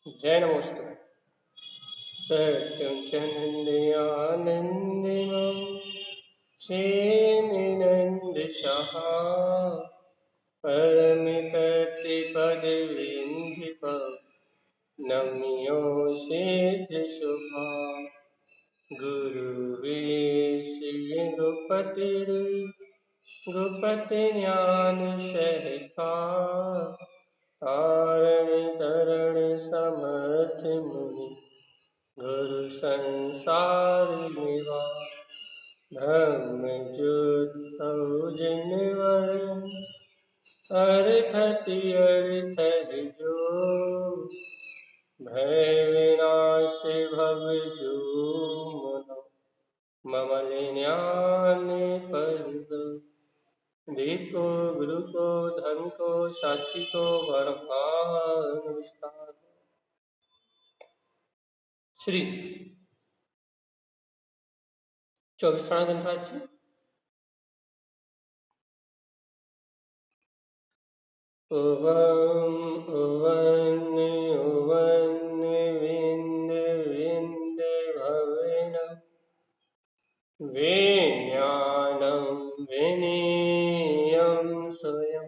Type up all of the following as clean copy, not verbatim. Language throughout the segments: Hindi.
जय नमोस्तु। प्रत्युञ्चनन्द्यानन्दिमं श्रीनिनन्दशः परमितत्रिपदविन्धिप नम्यो सिद्धशुभा गुरुवेश्यगुपतिर्गुपतिज्ञानसहिता तारण समर्थ मुनि गुरु संसार निवा ब्रह्मजुत जिनवर अर्थति अर्थ जो भय विनाश भव जो मनो मम ज्ञान पर दीपो गुरु को धर्म को साक्षी को वर्णन विस्तार श्री 24 गणराज्य उवन उवन उवन विंद विंद भवन विज्ञानं विनीयं स्वयं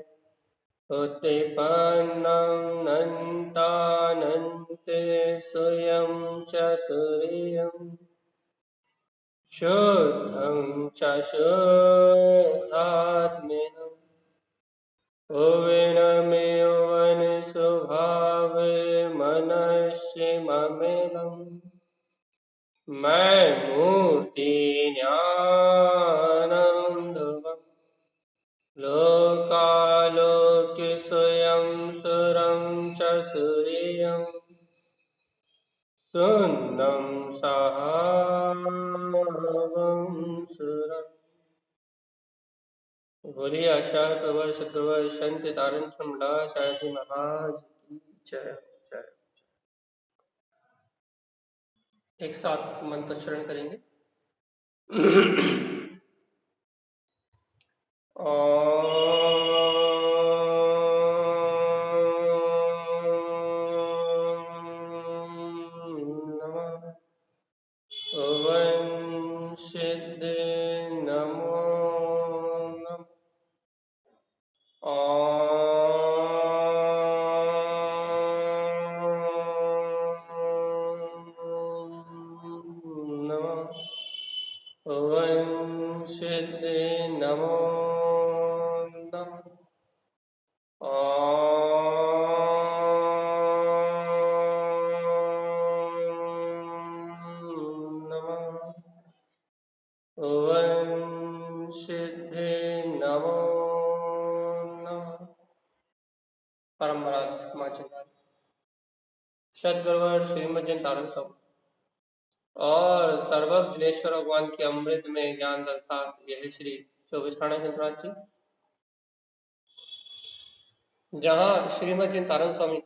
उत्पन्नं नन्तानन्ते स्वयं च सूर्यम् शुद्धं च शुद्धात्मेनं भुवनमेवन स्वभावे मनस्य ममेदम् मैं मूर्ति ज्ञानं ध्रुवम् लोकालोक स्वयं सुरं च सूर्यम् सुन्दं सहावं सुरम्। बोलिए आचार्य प्रवर शुक्रवर संत तारण चंडाचार्य जी महाराज की जय जय। एक साथ मंत्रोच्चारण करेंगे। ओम सिद्ध नमो नमः। ओम सिद्ध नमो नमः। ओम सिद्ध नमो नमः। परमरात्मा सदगुरुवर श्रीमद जन तारण स्वामी और सर्वज्ञ जिनेश्वर भगवान के अमृत में ज्ञान दर्शात यह श्री 24 गणराज्य जहाँ श्रीमद जन तारण स्वामी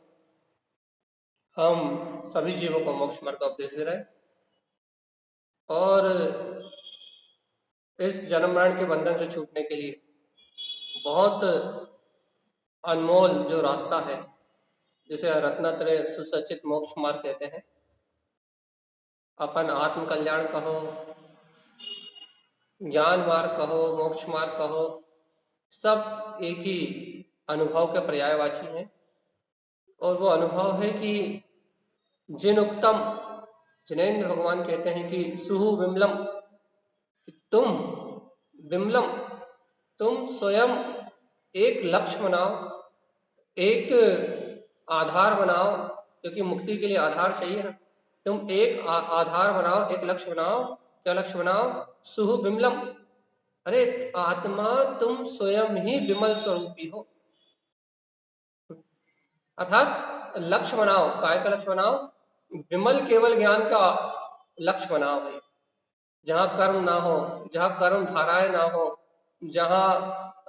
हम सभी जीवों को मोक्ष मार्ग का उपदेश दे रहे हैं और इस जन्म मरण के बंधन से छूटने के लिए बहुत अनमोल जो रास्ता है जिसे रत्नात्रय सुसज्जित मोक्ष मार्ग कहते हैं। अपन आत्म कल्याण कहो, ज्ञान मार्ग कहो, मोक्ष मार्ग कहो, सब एक ही अनुभव के पर्यायवाची हैं और वो अनुभव है कि जिन उत्तम जिनेन्द्र भगवान कहते हैं कि सुहु विमलम, तुम विमलम, तुम स्वयं एक लक्ष्य बनाओ, एक आधार बनाओ, क्योंकि मुक्ति के लिए आधार चाहिए ना। तुम एक आधार बनाओ, एक लक्ष्य बनाओ। क्या लक्ष्य बनाओ? सुहु विमलम। अरे आत्मा तुम स्वयं ही विमल स्वरूपी हो, अर्थात लक्ष्य बनाओ। काय का लक्ष्य बनाओ? विमल केवल ज्ञान का लक्ष्य बनाओ भाई, जहां कर्म ना हो, जहां कर्म धाराएं ना हो, जहां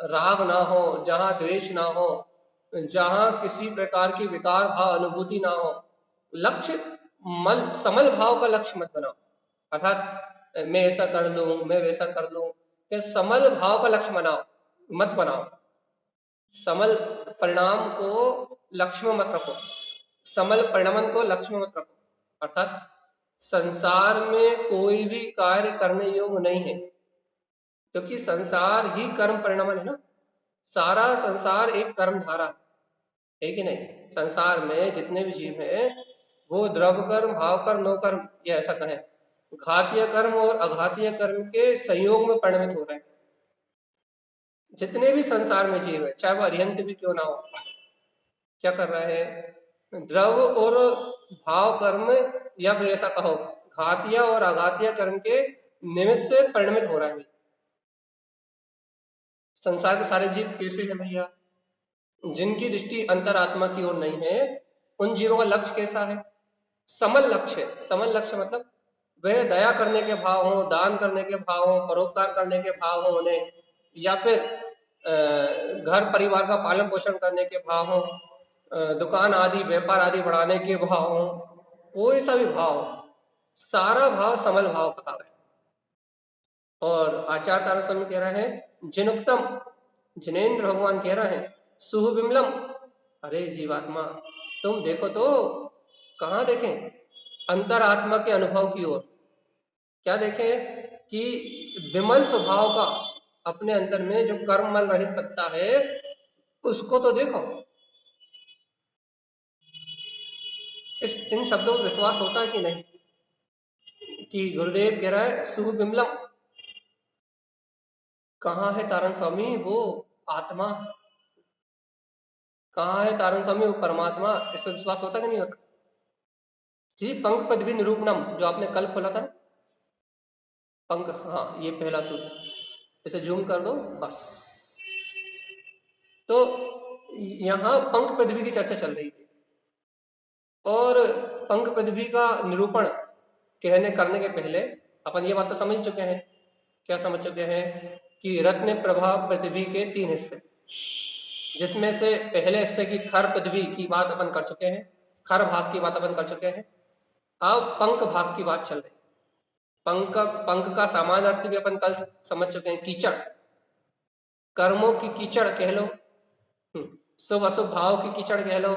राग ना हो, जहां द्वेष ना हो, जहां किसी प्रकार की विकार भाव अनुभूति ना हो। लक्ष्य समल भाव का लक्ष्य मत बनाओ, अर्थात मैं ऐसा कर लूं, मैं वैसा कर लूं। समल भाव का लक्ष्य बनाओ, मत बनाओ। समल परिणाम को लक्ष्य में मत रखो। समल परिणमन को लक्ष्य में मत रखो। अर्थात संसार में कोई भी कार्य करने योग्य नहीं है, क्योंकि संसार ही कर्म परिणमन है ना। सारा संसार एक कर्म धारा है कि नहीं। संसार में जितने भी जीव हैं वो द्रव कर्म, भाव कर्म, नो कर्म, ये ऐसा कहें, घातीय कर्म और अघातीय कर्म के संयोग में परिणमित हो रहे हैं। जितने भी संसार में जीव है, चाहे वो अरिहंत भी क्यों ना हो, क्या कर रहे हैं, द्रव और भाव कर्म, या फिर ऐसा कहो घातीय और अघातीय कर्म के निमित्त से परिणमित हो रहा है। संसार के सारे जीव कैसे हैं भैया, जिनकी दृष्टि अंतरात्मा की ओर नहीं है, उन जीवों का लक्ष्य कैसा है, समल लक्ष्य है। समल लक्ष्य मतलब वह दया करने के भाव हो, दान करने के भाव हो, परोपकार करने के भाव हो उन्हें, या फिर घर परिवार का पालन पोषण करने के भाव हो, दुकान आदि व्यापार आदि बढ़ाने के भाव हो, कोई सा भी भाव हो, सारा भाव समल भाव कहा गया। और आचार्य तारक स्वामी कह रहे हैं जिनुक्तम, जिनेन्द्र भगवान कह रहे हैं सुहविमलम, अरे जीवात्मा तुम देखो तो, कहाँ देखें, अंतरात्मा के अनुभव की ओर। क्या देखें कि विमल स्वभाव का अपने अंदर में जो कर्ममल रहित सत्ता है उसको तो देखो। इन शब्दों पर विश्वास होता है कि नहीं, कि गुरुदेव कह रहा है सुहविमलम, कहाँ है तारण स्वामी वो आत्मा, कहाँ है तारण स्वामी वो परमात्मा, इस पर विश्वास होता कि नहीं होता जी। पंख पदवी निरूपणम जो आपने कल खोला था, पंख, हाँ ये पहला सूत्र, इसे जूम कर दो बस। तो यहाँ पंख पदवी की चर्चा चल रही है, और पंख पदवी का निरूपण करने के पहले अपन ये बात तो समझ चुके हैं, क्या समझ चुके हैं, कि रत्न प्रभाव पृथ्वी के 3 हिस्से, जिसमें से पहले हिस्से की खर पृथ्वी की बात अपन कर चुके हैं, खर भाग की बात अपन कर चुके हैं। अब पंख भाग की बात चल रही। पंख का सामान्य अर्थ भी अपन कल समझ चुके हैं, कीचड़, कर्मों की कीचड़ कह लो, शुभ अशुभ भाव की कीचड़ कह लो,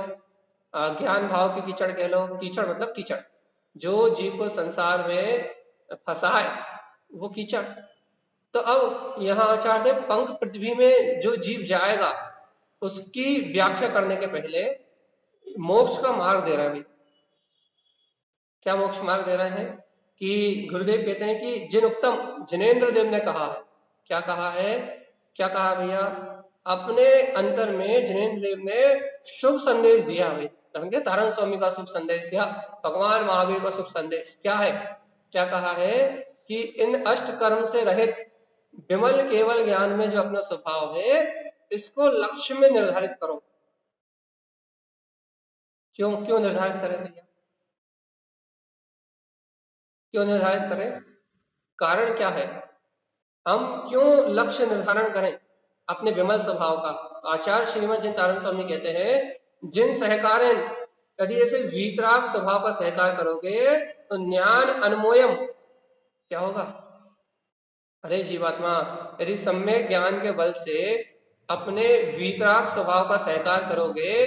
ज्ञान भाव की कीचड़ कह लो। कीचड़ मतलब कीचड़, जो जीव को संसार में फंसाए वो कीचड़। तो अब यहाँ आचार्य पंख पृथ्वी में जो जीव जाएगा उसकी व्याख्या करने के पहले मोक्ष का मार्ग दे रहे हैं। क्या मोक्ष मार्ग दे रहे हैं, कि गुरुदेव कहते हैं कि जिन उत्तम, जिनेन्द्र देव ने कहा है, क्या कहा है, क्या कहा भैया, अपने अंतर में जिनेन्द्र देव ने शुभ संदेश दिया भाई, समझे, तारण स्वामी का शुभ संदेश या भगवान महावीर का शुभ संदेश क्या है, क्या कहा है कि इन अष्ट कर्म से रहित विमल केवल ज्ञान में जो अपना स्वभाव है इसको लक्ष्य में निर्धारित करो। क्यों क्यों निर्धारित करें भैया, क्यों निर्धारित करें, कारण क्या है, हम क्यों लक्ष्य निर्धारण करें अपने विमल स्वभाव का। आचार्य श्रीमद जिन तारण स्वामी कहते हैं जिन सहकारें, यदि ऐसे वीतराग स्वभाव का सहकार करोगे तो ज्ञान अनमोयम क्या होगा, अरे जीवात्मा यदि सम्यक ज्ञान के बल से अपने वीतराग स्वभाव का सहकार करोगे,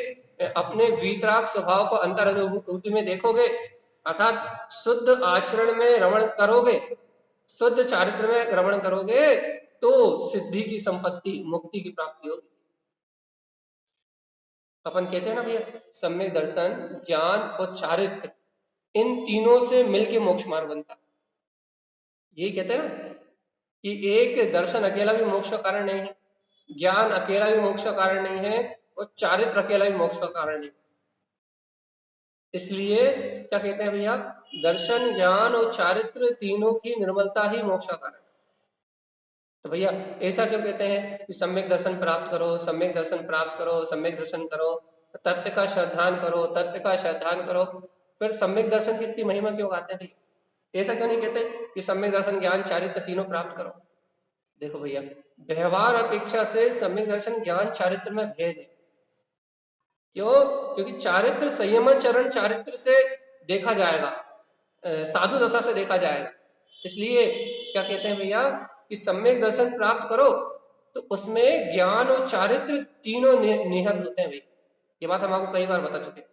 अपने वीतराग स्वभाव को अंतर अनुभूति में देखोगे, अर्थात शुद्ध आचरण में रमण करोगे, शुद्ध चारित्र में रमण करोगे, तो सिद्धि की संपत्ति, मुक्ति की प्राप्ति होगी। अपन कहते हैं ना भैया, सम्यक दर्शन, ज्ञान और चारित्र, इन तीनों से मिलके मोक्ष मार्ग बनता है। यही कहते हैं ना कि एक दर्शन अकेला भी मोक्ष का कारण नहीं है, ज्ञान अकेला भी मोक्ष का कारण नहीं है, और चारित्र अकेला भी मोक्ष का कारण नहीं। इसलिए क्या कहते हैं भैया, दर्शन, ज्ञान और चारित्र तीनों की निर्मलता ही मोक्ष का कारण। तो भैया ऐसा क्यों कहते हैं कि सम्यक दर्शन प्राप्त करो, सम्यक दर्शन प्राप्त करो, सम्यक दर्शन करो, तत्व का श्रद्धान करो, तत्व का श्रद्धान करो, फिर सम्यक दर्शन की इतनी महिमा क्यों गाते हैं भैया, ऐसा क्यों नहीं कहते कि सम्यक दर्शन, ज्ञान, चारित्र तीनों प्राप्त करो। देखो भैया, व्यवहार अपेक्षा से सम्यक दर्शन, ज्ञान, चारित्र में भेद है। क्यों, क्योंकि चारित्र संयम चरण चारित्र से देखा जाएगा, साधु दशा से देखा जाएगा। इसलिए क्या कहते हैं भैया कि सम्यक दर्शन प्राप्त करो तो उसमें ज्ञान और चारित्र तीनों निहित होते हैं भैया। ये बात हम आपको कई बार बता चुके हैं।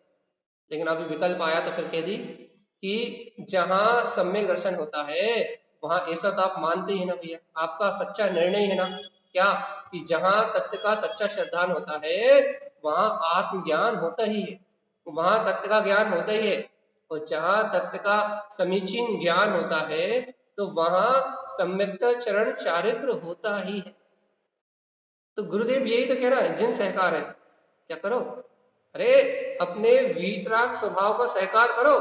लेकिन अभी विकल्प आया तो फिर कह दी कि जहां सम्यक दर्शन होता है वहां ऐसा तो आप मानते ही है ना भैया, आपका सच्चा निर्णय है ना क्या, कि जहां तत्व का सच्चा श्रद्धान होता है वहां आत्मज्ञान होता ही है, वहां तत्व का ज्ञान होता ही है। और जहां तत्व का समीचीन ज्ञान होता है तो वहां सम्यक्ता चरण चारित्र होता ही है। तो गुरुदेव यही तो कह रहा है, जिन सहकार है क्या करो, अरे अपने वीतराग स्वभाव का सहकार करो,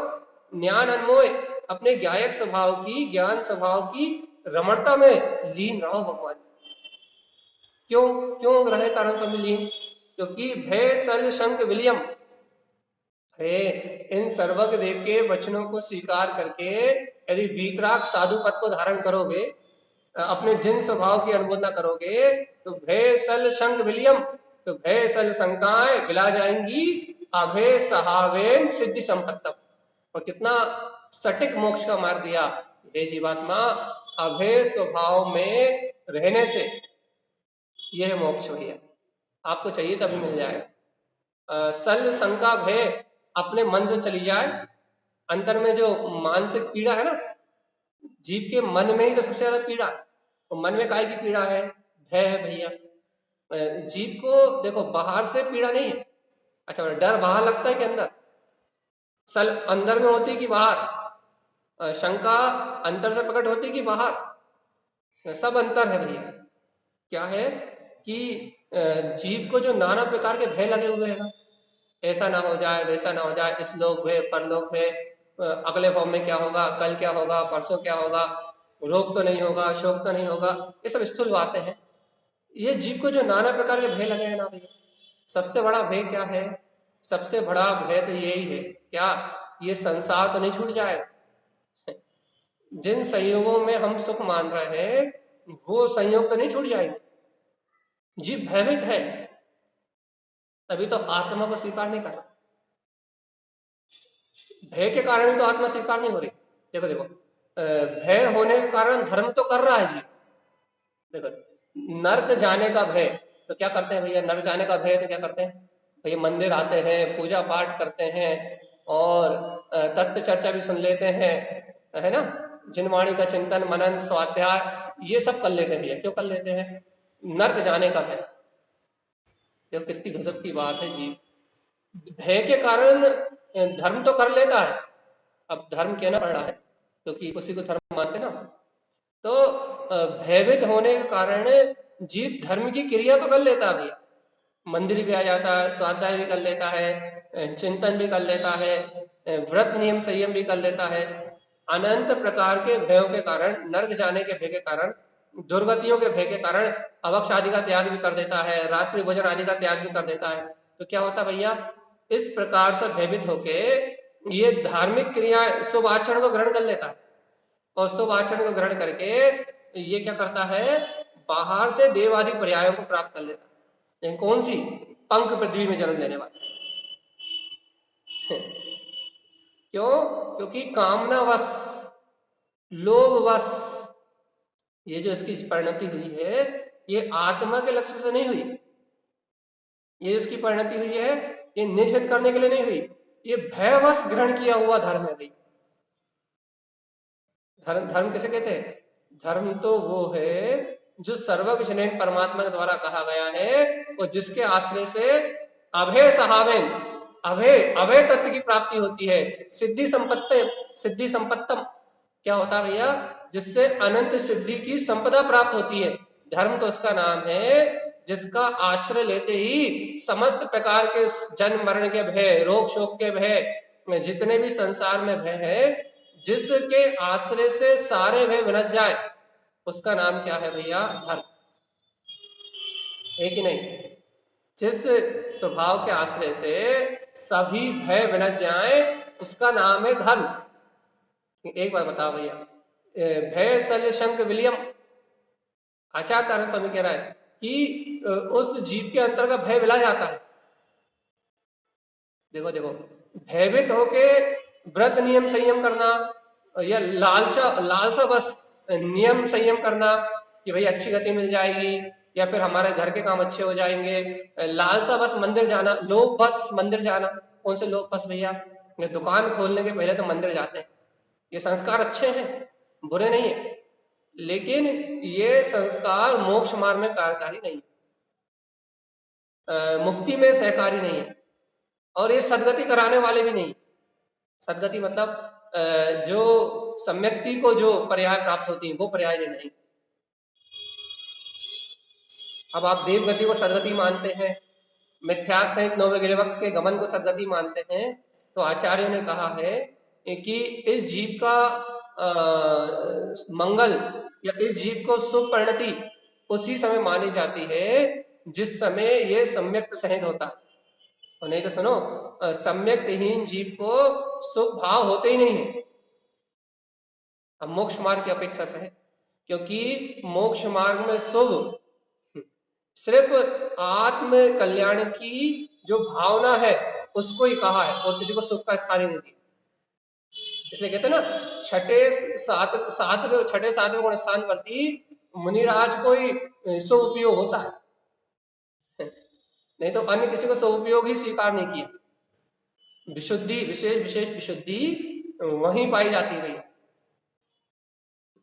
ज्ञान अनमोय अपने ज्ञायक स्वभाव की, ज्ञान स्वभाव की रमणता में लीन रहो भगवान। क्यों क्यों रहे तारण स्वामी लीन? क्योंकि भय सल शंक विलियम, अरे इन सर्वज्ञ देव के वचनों को स्वीकार करके यदि वीतराग साधु पद को धारण करोगे, अपने जिन स्वभाव की अनुभूता करोगे, तो भय सल शंक विलियम, तो भय सल शंकाएं विला जाएंगी, अभय सहावेन सिद्धि संपत्तम। और कितना सटीक मोक्ष का मार्ग दिया हे जीवात्मा, अभय स्वभाव में रहने से यह मोक्ष भैया आपको चाहिए तभी मिल जाएगा। सल शंका भय अपने मन से चली जाए, अंतर में जो मानसिक पीड़ा है ना, जीव के मन में ही तो सबसे ज्यादा पीड़ा है। तो मन में काय की पीड़ा है? भय है भैया। जीव को देखो बाहर से पीड़ा नहीं है, अच्छा डर बाहर लगता है कि अंदर? सल अंदर में होती कि बाहर? शंका अंतर से प्रकट होती कि बाहर? सब अंतर है भैया। क्या है कि जीव को जो नाना प्रकार के भय लगे हुए हैं ना, ऐसा ना हो जाए, वैसा ना हो जाए, इस लोक भय, परलोक भय, अगले भाव में क्या होगा, कल क्या होगा, परसों क्या होगा, रोग तो नहीं होगा, शोक तो नहीं होगा, ये सब स्थूल बातें हैं। ये जीव को जो नाना प्रकार के भय लगे हैं ना भैया, सबसे बड़ा भय क्या है? सबसे बड़ा भय तो यही है क्या, ये संसार तो नहीं छूट जाएगा। जिन संयोगों में हम सुख मान रहे हैं वो संयोग तो नहीं छूट जाएंगे। जीव भयभीत है, तभी तो आत्मा को स्वीकार नहीं कर रहा। भय के कारण ही तो आत्मा स्वीकार नहीं हो रही। देखो देखो, भय होने के कारण धर्म तो कर रहा है जीव। देखो नर्क जाने का भय, तो क्या करते हैं भैया? नर्क जाने का भय तो क्या करते हैं भैया? मंदिर आते हैं, पूजा पाठ करते हैं और तत्व चर्चा भी सुन लेते हैं, है ना, जिनवाणी का चिंतन मनन स्वाध्याय ये सब कर लेते हैं भैया। क्यों कर लेते हैं? नर्क जाने का भय। देखो कितनी गजब की बात है जीव भय के कारण धर्म तो कर लेता है। अब धर्म कहना पड़ रहा है क्योंकि उसी को धर्म मानते ना। तो भयभीत होने के कारण जीव धर्म की क्रिया तो कर लेता है भैया, मंदिर भी आ जाता है, स्वाध्याय भी कर लेता है, चिंतन भी कर लेता है, व्रत नियम संयम भी कर लेता है। अनंत प्रकार के भयों के कारण, नर्क जाने के भय के कारण, दुर्गतियों के भय के कारण अवक्ष आदि का त्याग भी कर देता है, रात्रि भोजन आदि का त्याग भी कर देता है। तो क्या होता भैया? इस प्रकार से भयभीत होके ये धार्मिक क्रिया शुभ आचरण को ग्रहण कर लेता है, और शुभ आचरण को ग्रहण करके ये क्या करता है? बाहर से देव आदि पर्यायों को प्राप्त कर लेता है। लेकिन कौन सी? पंख पृथ्वी में जन्म लेने वाली। क्यों? क्योंकि कामनावश, लोभवश ये जो इसकी परिणति हुई है, ये आत्मा के लक्ष्य से नहीं हुई। ये इसकी परिणति हुई है, ये निषेध करने के लिए नहीं हुई, ये भयवश ग्रहण किया हुआ धर्म है भाई। धर्म धर्म किसे कहते हैं? धर्म तो वो है जो सर्वजनीन परमात्मा के द्वारा कहा गया है और जिसके आश्रय से अभय सहावेन, अभय अभय तत्व की प्राप्ति होती है। सिद्धि संपत्ति, सिद्धि संपत्तम क्या होता है भैया? जिससे अनंत सिद्धि की संपदा प्राप्त होती है। धर्म तो उसका नाम है जिसका आश्रय लेते ही समस्त प्रकार के जन्म मरण के भय, रोग शोक के भय, जितने भी संसार में भय है, जिसके आश्रय से सारे भय विनश जाए, उसका नाम क्या है भैया? धर्म है कि नहीं? जिस स्वभाव के आश्रय से सभी भय विनश जाए उसका नाम है धर्म। एक बार बताओ भैया, भय सल शंक विलियम, आचार्य तारण स्वामी कह रहा है कि उस जीव के अंतर का भय विला जाता है। देखो देखो, भयभीत होके व्रत नियम संयम करना या लालसा बस नियम संयम करना कि भाई अच्छी गति मिल जाएगी या फिर हमारे घर के काम अच्छे हो जाएंगे, लालसा बस मंदिर जाना, लोभ बस मंदिर जाना। कौन से लोभ बस भैया? ये दुकान खोलने के पहले तो मंदिर जाते हैं। ये संस्कार अच्छे हैं, बुरे नहीं है, लेकिन ये संस्कार मोक्ष मार्ग में कार्यकारी नहीं है, मुक्ति में सहकारी नहीं है, और ये सदगति कराने वाले भी नहीं। सदगति मतलब जो सम्यक्ति को जो पर्याय प्राप्त होती है वो पर्याय नहीं। अब आप देवगति को सदगति मानते हैं, मिथ्या सहित नवगिरवक के गमन को सदगति मानते हैं, तो आचार्यों ने कहा है कि इस जीव का मंगल या इस जीव को शुभ परिणति उसी समय मानी जाती है जिस समय ये सम्यक सहित होता है, और नहीं तो सुनो, सम्यकहीन जीव को शुभ भाव होते ही नहीं है। अब मोक्ष मार्ग की अपेक्षा से है, क्योंकि मोक्ष मार्ग में शुभ सिर्फ आत्म कल्याण की जो भावना है उसको ही कहा है, और किसी को सुख का स्थान ही नहीं दिया। इसलिए कहते हैं ना, छठे सातवें गुण स्थान प्रति मुनिराज को ही शुभ उपयोग होता है, नहीं तो अन्य किसी को शुभ उपयोग ही स्वीकार नहीं किया। विशुद्धि, विशेष विशुद्धि वहीं पाई जाती है। भैया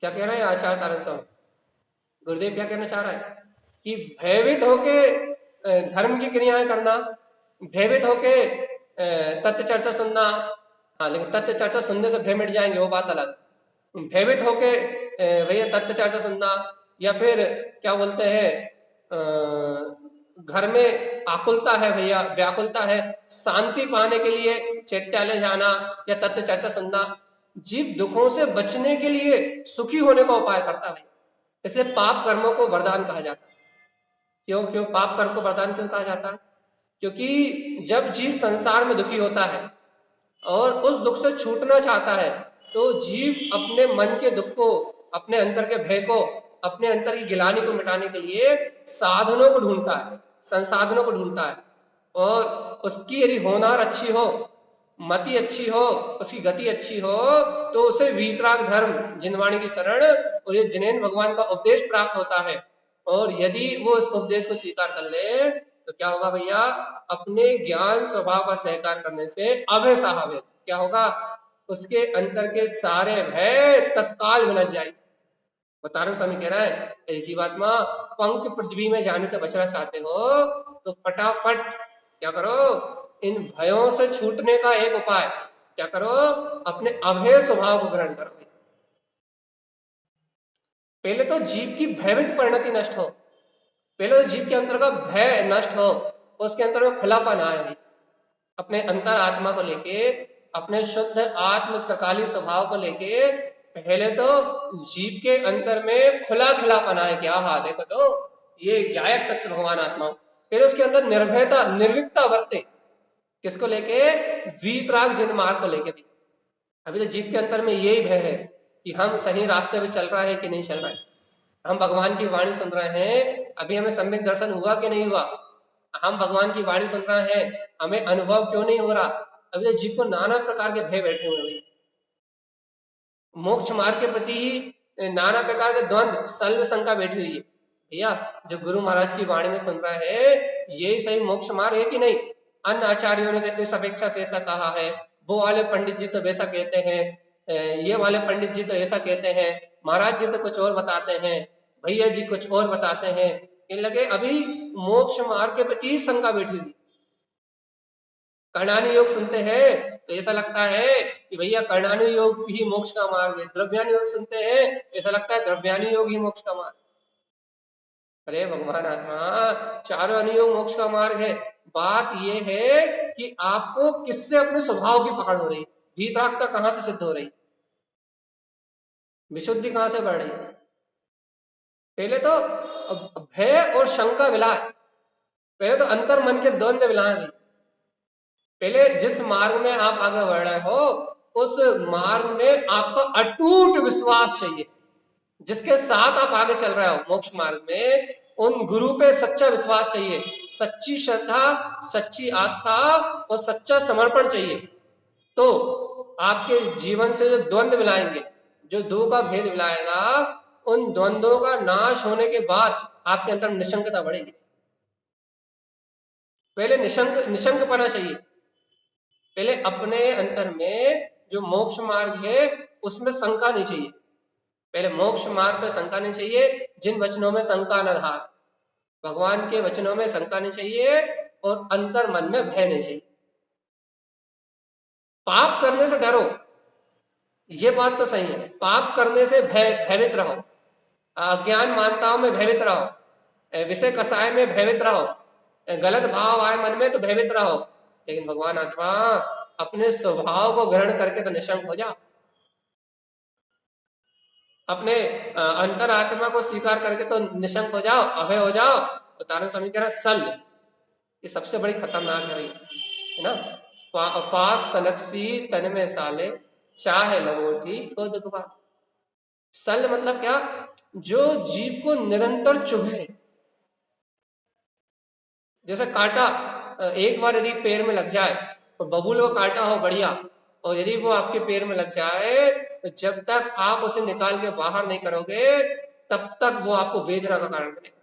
क्या कह रहे हैं आचार्य तारण स्वामी गुरुदेव, क्या कहना चाह रहा है कि भयभीत होके धर्म की क्रियाएं करना, भयभीत होके तत्व चर्चा सुनना, हाँ लेकिन तत्व चर्चा सुनने से भय मिट जाएंगे वो बात अलग। भयभीत होके भैया तत्व चर्चा सुनना, या फिर क्या बोलते हैं घर में आकुलता है भैया, व्याकुलता है, शांति पाने के लिए चैत्यालय जाना या तत्व चर्चा सुनना, जीव दुखों से बचने के लिए सुखी होने का उपाय करता है। इसलिए पाप कर्मों को वरदान कहा जाता है। क्यों पाप कर्म को वरदान क्यों कहा जाता है? क्योंकि जब जीव संसार में दुखी होता है और उस दुख से छूटना चाहता है, तो जीव अपने मन के दुख को, अपने अंतर के भय को, अपने अंतर की गिलानी को मिटाने के लिए साधनों को ढूंढता है, संसाधनों को ढूंढता है, और उसकी यदि होनार अच्छी हो, मति अच्छी हो, उसकी गति अच्छी हो, तो उसे वीतराग धर्म, जिनवाणी की शरण और ये जिनेन भगवान का उपदेश प्राप्त होता है। और यदि वो इस उपदेश को स्वीकार कर ले तो क्या होगा भैया, अपने ज्ञान स्वभाव का सहकार करने से अभय साहब क्या होगा, उसके अंतर के सारे भय तत्काल विनट जाएंगे। तारण स्वामी कह रहा है जीवात्मा, पंख पृथ्वी में जाने से बचना चाहते हो तो फटाफट क्या करो, इन भयों से छूटने का एक उपाय क्या करो, अपने अभय स्वभाव को ग्रहण करो। पहले तो जीव की भयभीत परिणति नष्ट हो, पहले तो जीव के अंतर का भय नष्ट हो, उसके अंतर में खुलापन आए, अपने अंतर आत्मा को लेके, अपने शुद्ध आत्म तकाली स्वभाव को लेके पहले तो जीव के अंतर में खुला खिलापन आए। क्या हाँ देखो तो ये गायक तत्व भगवान आत्मा, फिर उसके अंदर निर्भयता, निर्विकता वर्ते, किसको लेके, वीतराग जिनमार्ग को लेके भी। अभी तो जीव के अंतर में यही भय है कि हम सही रास्ते पे चल रहा है कि नहीं चल रहा है, हम भगवान की वाणी सुन रहे हैं, अभी हमें सम्यक दर्शन हुआ कि नहीं हुआ, हम भगवान की वाणी सुन रहे हैं, हमें अनुभव क्यों नहीं हो रहा। अभी तो जीव को नाना प्रकार के भय बैठे हुए हैं, मोक्ष मार्ग के प्रति ही नाना प्रकार के द्वंद्व, शल्य शंका बैठी हुई है। भैया जो गुरु महाराज की वाणी में सुन रहा है यही सही मोक्ष मार्ग है कि नहीं? अन्य आचार्यों ने तो इस अपेक्षा से ऐसा कहा है, वो वाले पंडित जी तो वैसा कहते हैं, ये वाले पंडित जी तो ऐसा कहते हैं, महाराज जी तो कुछ और बताते हैं, भैया जी कुछ और बताते हैं। ये लगे अभी मोक्ष मार्ग के प्रति शंका बैठी हुई। कर्णानी योग सुनते हैं तो ऐसा लगता है कि भैया कर्णानी योग ही मोक्ष का मार्ग है, द्रव्यानी योग सुनते हैं ऐसा लगता है द्रव्यानी योग ही मोक्ष का मार्ग। अरे भगवान आत्मा, चारों अनुयोग मोक्ष का मार्ग है। बात यह है कि आपको किससे अपने स्वभाव की पकड़ हो रही, वीतरागता कहां से सिद्ध हो रही, विशुद्धि कहां से बढ़ रही। पहले तो भय और शंका विलाय, पहले तो अंतर मन के द्वंद्व विलाय भी। पहले जिस मार्ग में आप आगे बढ़ रहे हो उस मार्ग में आपका अटूट विश्वास चाहिए, जिसके साथ आप आगे चल रहे हो मोक्ष मार्ग में, उन गुरु पे सच्चा विश्वास चाहिए, सच्ची श्रद्धा, सच्ची आस्था और सच्चा समर्पण चाहिए। तो आपके जीवन से जो द्वंद्व मिलाएंगे, जो दो का भेद मिलाएगा, उन द्वंद्वों का नाश होने के बाद आपके अंदर निशंकता बढ़ेगी। पहले निशंकपना चाहिए, पहले अपने अंतर में जो मोक्ष मार्ग है उसमें शंका नहीं चाहिए। पहले मोक्ष मार्ग पे शंका नहीं चाहिए, जिन वचनों में शंका न धार, भगवान के वचनों में शंका नहीं चाहिए और अंतर मन में भय नहीं चाहिए। पाप करने से डरो, ये बात तो सही है, पाप करने से भयभीत रहो, अज्ञान मान्यताओं में भयभीत रहो, विषय कसाय में भयभीत रहो, गलत भाव आए मन में तो भयभीत रहो, लेकिन भगवान आत्मा अपने स्वभाव को ग्रहण करके तो निशंक हो जाओ, अपने अंतरात्मा को स्वीकार करके तो निशंक हो जाओ, अभय हो जाओ। तो तारण स्वामी कह रहा है सल, ये सबसे बड़ी खतरनाक है भाई, है ना। फास तनकसी तन में साले, चाहे लगोटी को दुखबा। सल मतलब क्या, जो जीव को निरंतर चुभे, जैसे कांटा एक बार यदि पैर में लग जाए तो बबूल का कांटा हो बढ़िया, और यदि वो आपके पैर में लग जाए तो जब तक आप उसे निकाल के बाहर नहीं करोगे तब तक वो आपको वेदना का कारण बनेगा।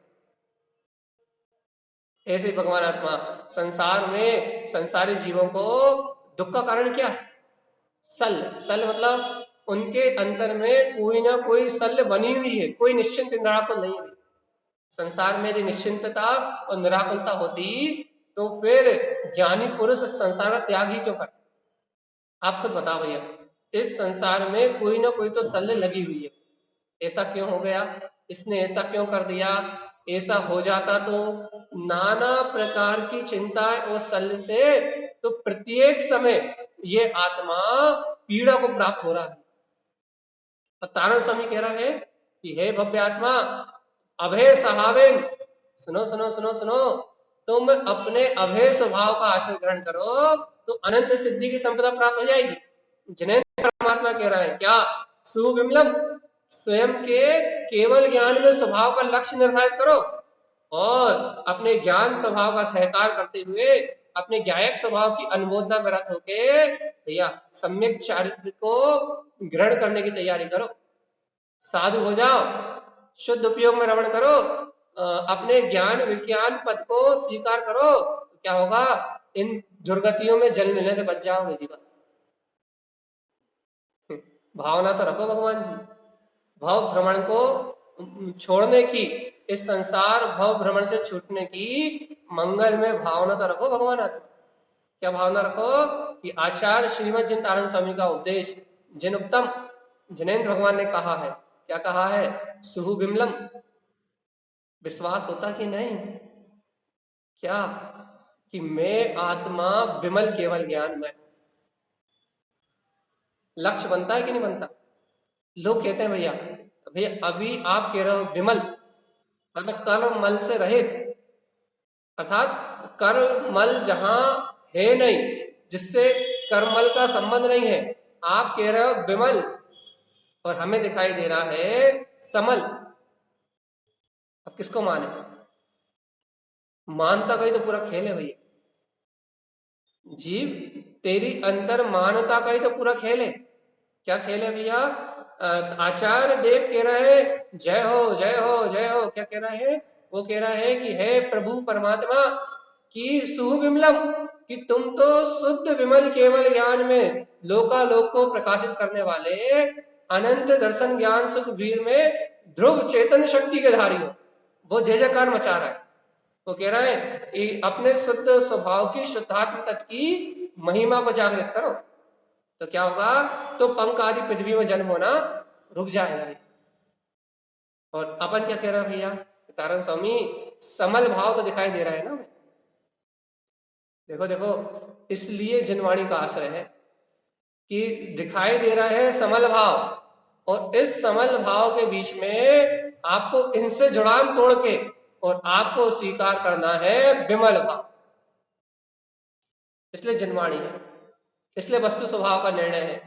ऐसे ही भगवान आत्मा संसार में संसारी जीवों को दुख का कारण क्या है, सल। सल मतलब उनके अंदर में कोई ना कोई सल बनी हुई है, कोई निश्चिंत निराकुल नहीं हुई। संसार में यदि निश्चिंतता और निराकुलता होती तो फिर ज्ञानी पुरुष संसार का त्याग ही क्यों कर। आप खुद बताओ भैया, इस संसार में कोई ना कोई तो सल लगी हुई है, ऐसा क्यों हो गया, इसने ऐसा क्यों कर दिया, ऐसा हो जाता तो, नाना प्रकार की चिंता और सल से तो प्रत्येक समय ये आत्मा पीड़ा को प्राप्त हो रहा है। और तारण स्वामी कह रहा है कि हे भव्य आत्मा, अभय सहावेन, सुनो सुनो सुनो सुनो, तुम अपने अभय स्वभाव का आश्रय ग्रहण करो तो अनंत सिद्धि की संपदा प्राप्त हो जाएगी। जिन्हें परमात्मा कह रहा है क्या, सुविमलम, स्वयं के केवल ज्ञान में स्वभाव का लक्ष्य निर्धारित करो और अपने ज्ञान स्वभाव का सहकार करते हुए अपने ज्ञायक स्वभाव की अनुमोदना में रत होके भैया सम्यक चारित्र को ग्रहण करने की तैयारी करो, साधु हो जाओ, शुद्ध उपयोग में रमण करो, अपने ज्ञान विज्ञान पद को स्वीकार करो, तो क्या होगा, इन दुर्गतियों में जल मिलने से बच जाओगे जीवन। भावना तो रखो भगवान जी, भव भ्रमण को छोड़ने की, इस संसार भव भ्रमण से छूटने की मंगल में भावना तो रखो भगवान आत्मा। क्या भावना रखो कि आचार्य श्रीमद जिन तारण स्वामी का उपदेश जिन उत्तम जिनेन्द्र भगवान ने कहा है, क्या कहा है, सुहु विमलम, विश्वास होता कि नहीं, क्या कि मैं आत्मा विमल केवल ज्ञान में, लक्ष्य बनता है कि नहीं बनता। लोग कहते हैं भैया, भैया अभी आप कह रहे हो विमल मतलब कर्म मल से रहित, अर्थात कर्म मल जहां है नहीं, जिससे कर्मल का संबंध नहीं है, आप कह रहे हो विमल और हमें दिखाई दे रहा है समल। अब किसको माने, मानता का ही तो पूरा खेल है भैया, जीव तेरी अंतर मानता का ही तो पूरा खेल है। क्या खेल है भैया, आचार्य देव कह रहे हैं जय हो जय हो जय हो, क्या कह रहे हैं, वो कह रहा है कि हे प्रभु परमात्मा की सुविमलम, कि तुम तो शुद्ध विमल केवल ज्ञान में लोकालोक को प्रकाशित करने वाले अनंत दर्शन ज्ञान सुख वीर में ध्रुव चेतन शक्ति के धारी हो। वो जय जयकार मचा रहा है, वो कह रहा है अपने शुद्ध स्वभाव की शुद्धात्म तत्व की महिमा को जागृत करो, तो क्या होगा, तो पंख आदि पृथ्वी में जन्म होना रुक जाएगा। और अपन क्या कह रहा है भैया, तारण स्वामी समल भाव तो दिखाई दे रहा है ना, देखो देखो, इसलिए जिनवाणी का आश्रय है कि दिखाई दे रहा है समल भाव, और इस समल भाव के बीच में आपको इनसे जुड़ान तोड़ के और आपको स्वीकार करना है विमल भाव, इसलिए जिनवाणी है, इसलिए वस्तु स्वभाव का निर्णय है,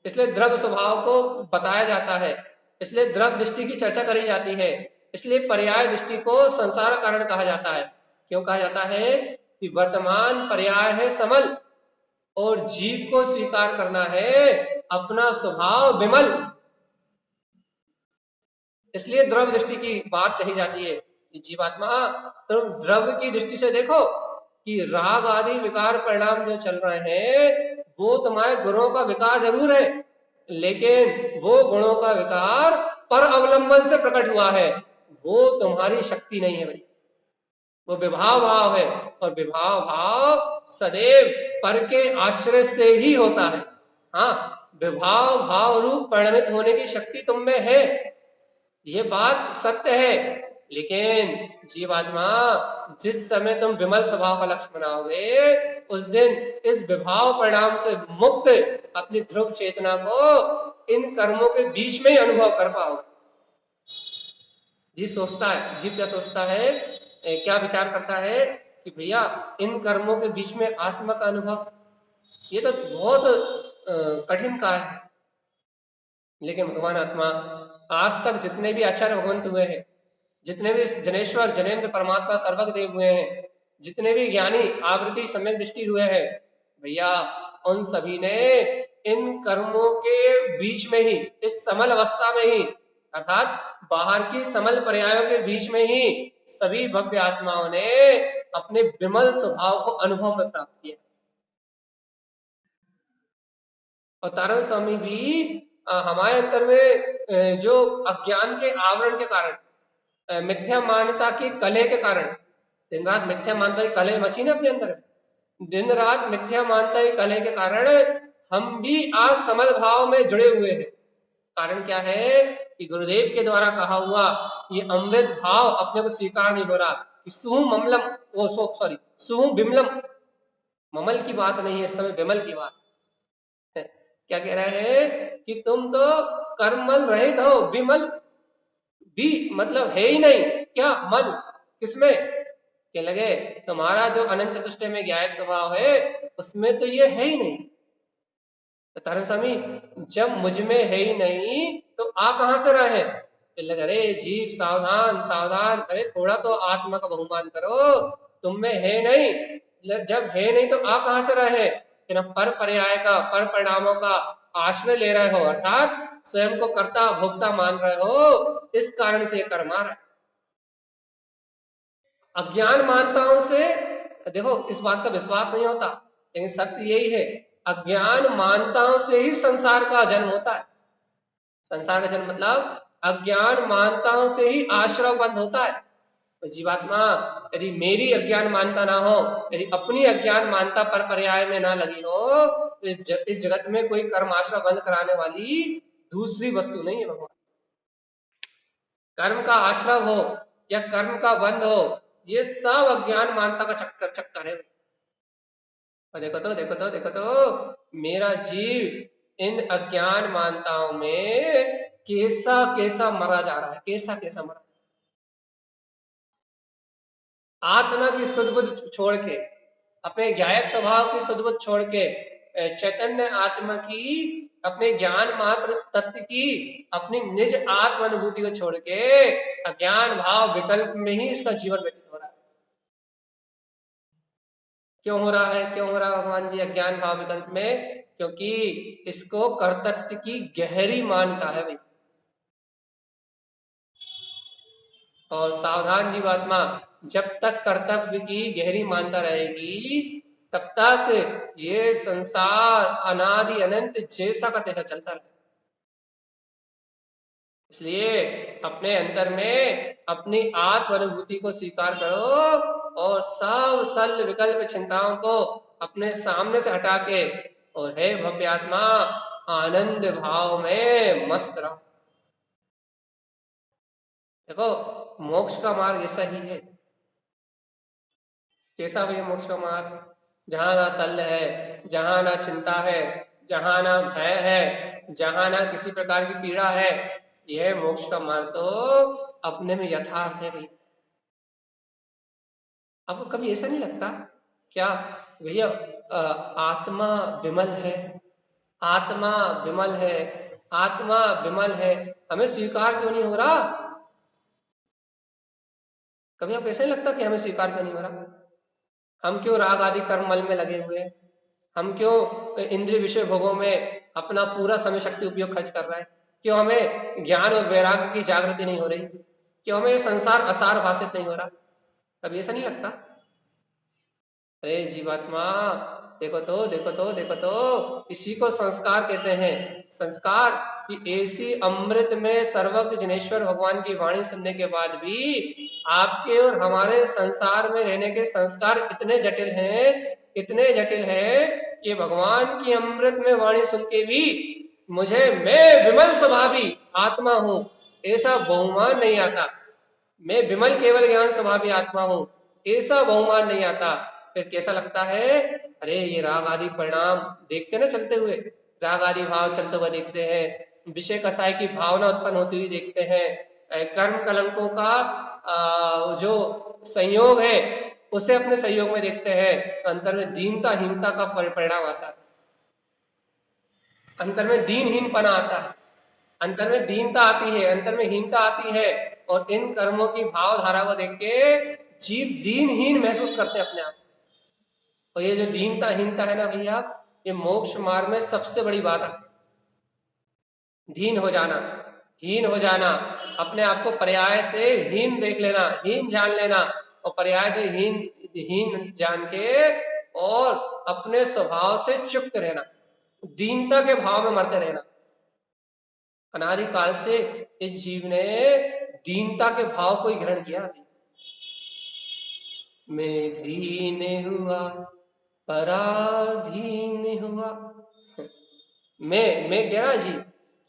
इसलिए द्रव्य स्वभाव को बताया जाता है, इसलिए द्रव्य दृष्टि की चर्चा करी जाती है, इसलिए पर्याय दृष्टि को संसार कारण कहा जाता है। क्यों कहा जाता है कि वर्तमान पर्याय है समल और जीव को स्वीकार करना है अपना स्वभाव विमल, इसलिए द्रव्य दृष्टि की बात कही जाती है कि जीवात्मा तुम द्रव्य की दृष्टि से देखो कि राग आदि विकार परिणाम जो चल रहे हैं वो तुम्हारे गुणों का विकार जरूर है, लेकिन वो गुणों का विकार पर अवलंबन से प्रकट हुआ है, वो तुम्हारी शक्ति नहीं है भाई, वो विभाव भाव है। और विभाव भाव सदैव पर के आश्रय से ही होता है। हाँ, विभाव भाव रूप परिणमित होने की शक्ति तुम में है, ये बात सत्य है, लेकिन जीवात्मा जिस समय तुम विमल स्वभाव का लक्ष्य बनाओगे उस दिन इस विभाव परिणाम से मुक्त अपनी ध्रुव चेतना को इन कर्मों के बीच में ही अनुभव कर पाओगे। जीव सोचता है, जीव क्या सोचता है, क्या विचार करता है कि भैया इन कर्मों के बीच में आत्मा का अनुभव, ये तो बहुत कठिन कार्य है। लेकिन भगवान आत्मा आज तक जितने भी आचार्य भगवंत हुए हैं, जितने भी जनेश्वर जनेन्द्र परमात्मा सर्वज्ञ देव हुए हैं, जितने भी ज्ञानी आवृत्ति सम्यक दृष्टि हुए हैं, भैया उन सभी ने इन कर्मों के बीच में ही, इस समल अवस्था में ही, अर्थात बाहर की समल पर्यायों के बीच में ही सभी भव्य आत्माओं ने अपने विमल स्वभाव को अनुभव में प्राप्त किया। और तारण स्वामी भी हमारे अंतर में जो अज्ञान के आवरण के कारण, मिथ्या मान्यता की कलह के कारण, दिन रात मिथ्या मान्यता की कलह मची ना अपने अंदर, दिन रात मिथ्या मान्यता की कलह के कारण हम भी आज समल भाव में जुड़े हुए हैं। कारण क्या है कि गुरुदेव के द्वारा कहा हुआ ये अमृत भाव अपने को स्वीकार नहीं हो रहा कि सुमलम, वो सॉरी सुविमलम, ममल की बात नहीं है इस समय, विमल की बात है। क्या कह रहे हैं कि तुम तो कर्मल रहित हो, विमल भी मतलब है ही नहीं, क्या मल किसमें, क्या लगे तुम्हारा जो अनंत चतुष्टय में ज्ञायक स्वभाव है उसमें तो ये है ही नहीं। तो तारण स्वामी जब मुझ में है ही नहीं तो आ कहां से रहे, लगे अरे जीव सावधान सावधान, अरे थोड़ा तो आत्मा का बहुमान करो, तुम में है नहीं, जब है नहीं तो आ कहां से रहे, कि पर पर्याय का, पर परिणामों का आश्रय ले रहे हो, अर्थात स्वयं को कर्ता भोक्ता मान रहे हो, इस कारण से कर्म आ रहा है। अज्ञान मानताओं से देखो इस बात का विश्वास नहीं होता, लेकिन सत्य यही है, अज्ञान मानताओं से ही संसार का जन्म होता है। संसार का जन्म मतलब अज्ञान मानताओं से ही आश्रव बंद होता है। तो जीवात्मा यदि मेरी अज्ञान मानता ना हो, यदि अपनी अज्ञान मानता पर पर्याय में ना लगी हो, तो इस जगत में कोई कर्म आश्रय बंद कराने वाली दूसरी वस्तु नहीं है भगवान। कर्म का आश्रय हो या कर्म का बंध हो, ये सब अज्ञान मानता का चक्कर है। और देखो तो मेरा जीव इन अज्ञान मानताओं में कैसा कैसा मरा जा रहा है, कैसा कैसा मरा, आत्मा की सुध छोड़ के, अपने ज्ञायक स्वभाव की सुध छोड़ के, चैतन्य आत्मा की, अपने ज्ञान मात्र तत्व की, अपनी निज आत्म अनुभूति को छोड़ के अज्ञान भाव विकल्प में ही इसका जीवन व्यतीत हो रहा है। क्यों हो रहा है, क्यों हो रहा है भगवान जी अज्ञान भाव विकल्प में, क्योंकि इसको कर्तृत्व की गहरी मान्यता है भाई। और सावधान जीवात्मा, जब तक कर्तव्य की गहरी मान्यता रहेगी तब तक ये संसार अनादि अनंत जैसा का तैसा चलता रहे। इसलिए अपने अंदर में अपनी आत्म अनुभूति को स्वीकार करो और सब सल विकल्प चिंताओं को अपने सामने से हटा के, और हे भव्य आत्मा आनंद भाव में मस्त रहो। देखो मोक्ष का मार्ग ऐसा ही है। कैसा भी मोक्ष का मार्ग, जहां ना शल्य है, जहां ना चिंता है, जहां ना भय है, जहां ना किसी प्रकार की पीड़ा है, यह मोक्ष का मार्ग तो अपने में यथार्थ है भाई। आपको कभी ऐसा नहीं लगता क्या भैया आत्मा विमल है, आत्मा विमल है, आत्मा विमल है, हमें स्वीकार क्यों नहीं हो रहा? कभी आपको ऐसा नहीं लगता कि हमें स्वीकार क्यों नहीं हो रहा? हम क्यों राग आदि कर्म मल में लगे हुए हैं? हम क्यों इंद्रिय विषय भोगों में अपना पूरा समय शक्ति उपयोग खर्च कर रहे हैं? क्यों हमें ज्ञान और वैराग्य की जागृति नहीं हो रही? क्यों हमें संसार असार भाषित नहीं हो रहा? कभी ऐसा नहीं लगता? अरे जीवात्मा, देखो तो देखो तो देखो तो, इसी को संस्कार कहते हैं। संस्कार कि ऐसी अमृत में सर्वज्ञ जिनेश्वर भगवान की वाणी सुनने के बाद भी आपके और हमारे संसार में रहने के संस्कार इतने जटिल हैं, इतने जटिल हैं कि भगवान की अमृत में वाणी सुन के भी मुझे, मैं विमल स्वभावी आत्मा हूं, ऐसा बहुमान नहीं आता। मैं विमल केवल ज्ञान स्वभावी आत्मा हूं, ऐसा बहुमान नहीं आता। फिर कैसा लगता है? अरे ये राग आदि परिणाम देखते ना चलते हुए, राग आदि भाव चलते हुए देखते हैं, विषय कसाय की भावना उत्पन्न होती हुई देखते हैं, कर्म कलंकों का जो संयोग है उसे अपने संयोग में देखते हैं, तो अंतर में दीनता हीनता का परिणाम आता है, अंतर में दीनहीनपना आता है, अंतर में दीनता आती है, अंतर में हीनता आती है। और इन कर्मों की भावधारा को देख के जीव दीनहीन महसूस करते हैं अपने आप। और ये जो दीनता हीनता है ना भैया, ये मोक्ष मार्ग में सबसे बड़ी बात है। दीन हो जाना, हीन हो जाना, अपने आप को पर्याय से हीन देख लेना, हीन जान लेना, और पर्याय से हीन हीन जान के और अपने स्वभाव से चुप्त रहना, दीनता के भाव में मरते रहना। अनादिकाल से इस जीव ने दीनता के भाव को ही ग्रहण किया। मैं दीन हुआ पराधीन हुआ, मैं कह रहा जी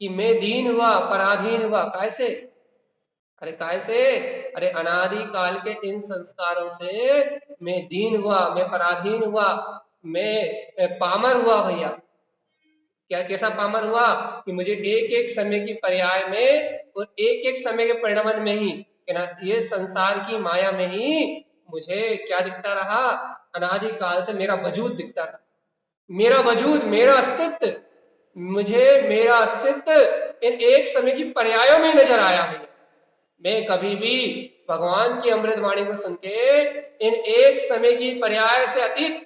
कि मैं दीन हुआ पराधीन हुआ, कैसे? अरे कैसे? अरे अनादि काल के इन संस्कारों से मैं दीन हुआ, मैं पराधीन हुआ, मैं पामर हुआ भैया। क्या कैसा पामर हुआ? कि मुझे एक एक समय की पर्याय में और एक एक समय के परिणमन में ही, ना, ये संसार की माया में ही मुझे क्या दिखता रहा? अनादि काल से मेरा वजूद दिखता रहा, मेरा वजूद, मेरा अस्तित्व, मुझे मेरा अस्तित्व इन एक समय की पर्यायों में नजर आया है। मैं कभी भी भगवान की अमृत वाणी को सुन के इन एक समय की पर्याय से अतीत,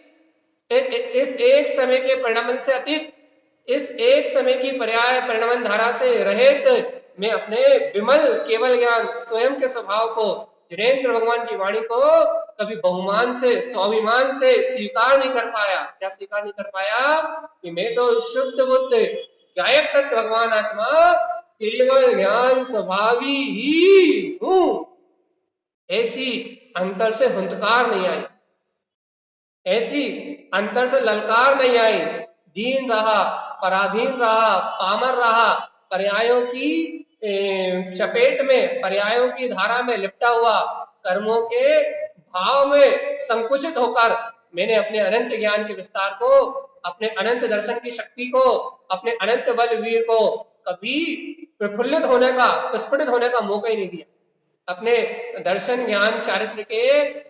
इस एक समय के परिणमन से अतीत, इस एक समय की पर्याय परिणमन धारा से रहित मैं अपने विमल केवल ज्ञान स्वयं के स्वभाव को, जिनेन्द्र भगवान की वाणी को कभी बहुमान से, स्वाभिमान से स्वीकार नहीं कर पाया। क्या स्वीकार नहीं कर पाया? कि मैं तो शुद्ध बुद्ध गायक तत्व भगवान आत्मा केवल ज्ञान स्वभावी ही हूं, ऐसी अंतर से हुंकार नहीं आई, ऐसी अंतर से ललकार नहीं आई। दीन रहा, पराधीन रहा, पामर रहा, पर्यायों की चपेट में, पर्यायों की धारा में लिपटा हुआ, कर्मों के भाव में संकुचित होकर मैंने अपने अनंत ज्ञान के विस्तार को, अपने अनंत दर्शन की शक्ति को, अपने अनंत बलवीर को कभी प्रफुल्लित होने का, प्रस्फुटित होने का मौका ही नहीं दिया। अपने दर्शन ज्ञान चारित्र के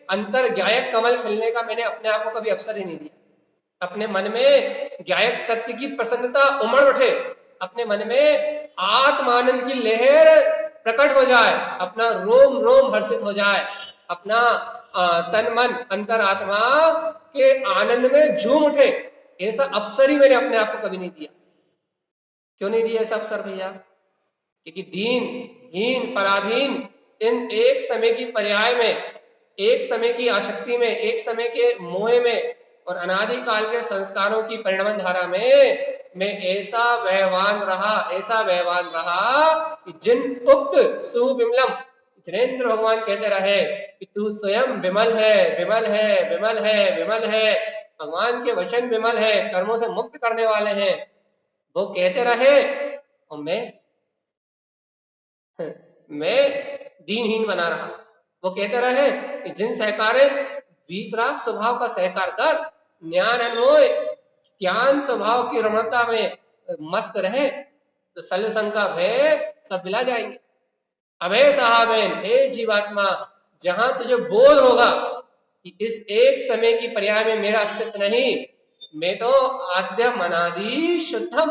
अंतर गायक कमल खिलने का मैंने अपने आप को कभी अवसर ही नहीं दिया। अपने मन में गायक तत्व की प्रसन्नता उमड़ उठे, अपने मन में आत्मानंद की लहर प्रकट हो जाए, अपना रोम रोम हर्षित हो जाए, अपना तन मन अंतरात्मा के आनंद में झूम उठे, ऐसा अवसर ही मैंने अपने आप को कभी नहीं दिया। क्यों नहीं दिया ऐसा अवसर भैया? क्योंकि दीन हीन पराधीन इन एक समय की पर्याय में, एक समय की आसक्ति में, एक समय के मोह में और अनादि काल के संस्कारों की परिणमन धारा में मैं ऐसा वहवान रहा, ऐसा वहवान रहा कि जिन उक्त सुविमलम जिनेन्द्र भगवान कहते रहे कि तू स्वयं विमल है, विमल है, विमल है, विमल है, भगवान के वचन विमल है, कर्मों से मुक्त करने वाले हैं, वो कहते रहे और मैं दीनहीन बना रहा। वो कहते रहे कि जिन सहकारित वीतराग स्वभाव का सहकार कर ज्ञान अन्वय ज्ञान स्वभाव की रमणता में मस्त रहे, तो सल संग का भय सब मिला जाएंगे। अभय साहबेन, हे जीवात्मा, जहां तुझे बोध होगा कि इस एक समय की पर्याय में मेरा अस्तित्व नहीं, मैं तो आद्यम अनादि शुद्धम,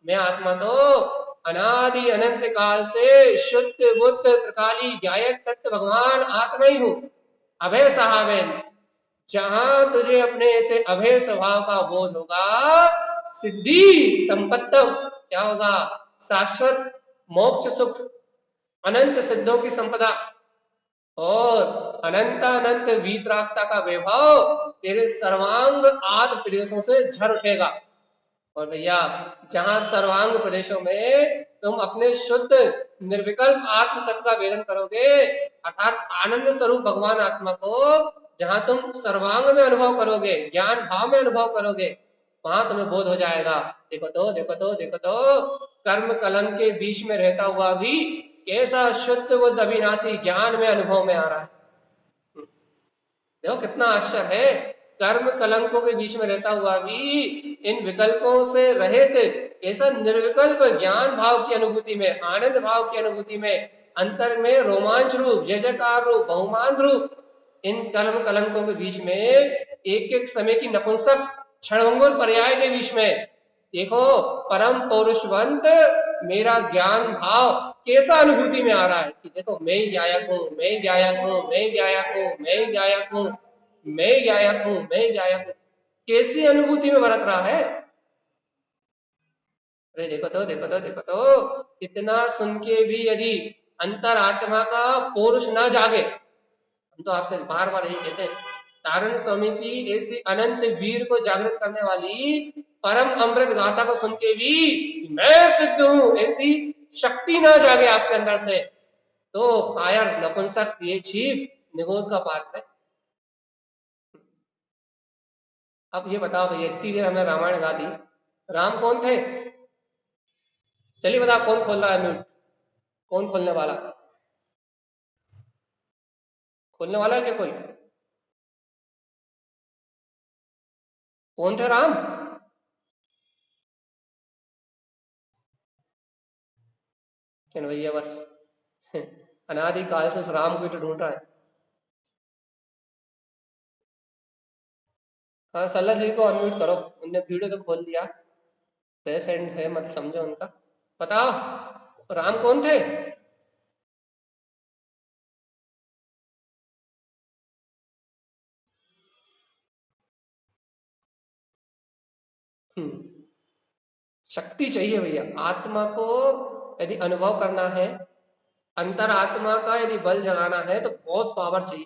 मैं आत्मा तो अनादि अनंत काल से शुद्ध बुद्ध त्रिकाली गायक तत्व भगवान आत्मा ही हूं। अभय साहबेन, जहां तुझे अपने ऐसे अभय स्वभाव का बोध होगा, सिद्धि संपत्तम, क्या होगा? शाश्वत मोक्ष सुख, अनंत सिद्धों की संपदा और अनंतानंत वीतरागता का वैभव तेरे सर्वांग आदि प्रदेशों से झर उठेगा। और भैया जहां सर्वांग प्रदेशों में तुम अपने शुद्ध निर्विकल्प आत्म तत्व का वेदन करोगे, अर्थात आनंद स्वरूप भगवान आत्मा को जहां तुम सर्वांग में अनुभव करोगे, ज्ञान भाव में अनुभव करोगे, वहां तुम्हें बोध हो जाएगा। देखो तो देखो तो देखो तो कर्म कलंक के बीच में रहता हुआ भी कैसा शुद्ध बुद्ध अविनाशी ज्ञान में अनुभव में आ रहा है। देखो कितना आश्चर्य है, कर्म कलंकों के बीच में रहता हुआ भी इन विकल्पों से रहित ऐसा निर्विकल्प ज्ञान भाव की अनुभूति में, आनंद भाव की अनुभूति में, अंतर में रोमांच रूप, जय जयकार रूप, बहुमान रूप इन कर्म कलंकों के बीच में एक एक समय की नपुंसक क्षणभंगुर पर्याय के बीच में देखो परम पौरुषवंत मेरा ज्ञान भाव कैसा अनुभूति में आ रहा है कि देखो मैं ही गायक हूँ, मैं ही गायक हूँ, मैं ही गायक हूँ, मैं ही गायक हूँ, मैं ही गायक हूँ, मैं ही गायक हूँ, कैसी अनुभूति में बरत रहा है। अरे देखो तो देखो तो देखो तो इतना सुन के भी यदि अंतर आत्मा का पौरुष ना जागे, हम तो आपसे बार बार यही कहते हैं, तारण स्वामी की ऐसी अनंत वीर को जागृत करने वाली परम अमृत गाथा को सुन के भी मैं सिद्ध हूं ऐसी शक्ति ना जागे आपके अंदर से, तो कायर नपुंसक ये जीव निगोद का पात्र है। अब ये बताओ भैया, इतनी देर हमने रामायण गा दी, राम कौन थे? चलिए बताओ कौन खोल रहा है म्यूट, कौन खोलने वाला, खोलने वाला है क्या कोई? कौन थे राम? क्या भैया बस अनादि काल से उस राम को ही तो ढूंढ रहा है। हाँ सल्ला जी को अनम्यूट करो, उनने वीडियो तो खोल दिया, प्रेजेंट है मत समझो उनका। बताओ राम कौन थे? शक्ति चाहिए भैया, आत्मा को यदि अनुभव करना है, अंतर आत्मा का यदि बल जगाना है तो बहुत पावर चाहिए।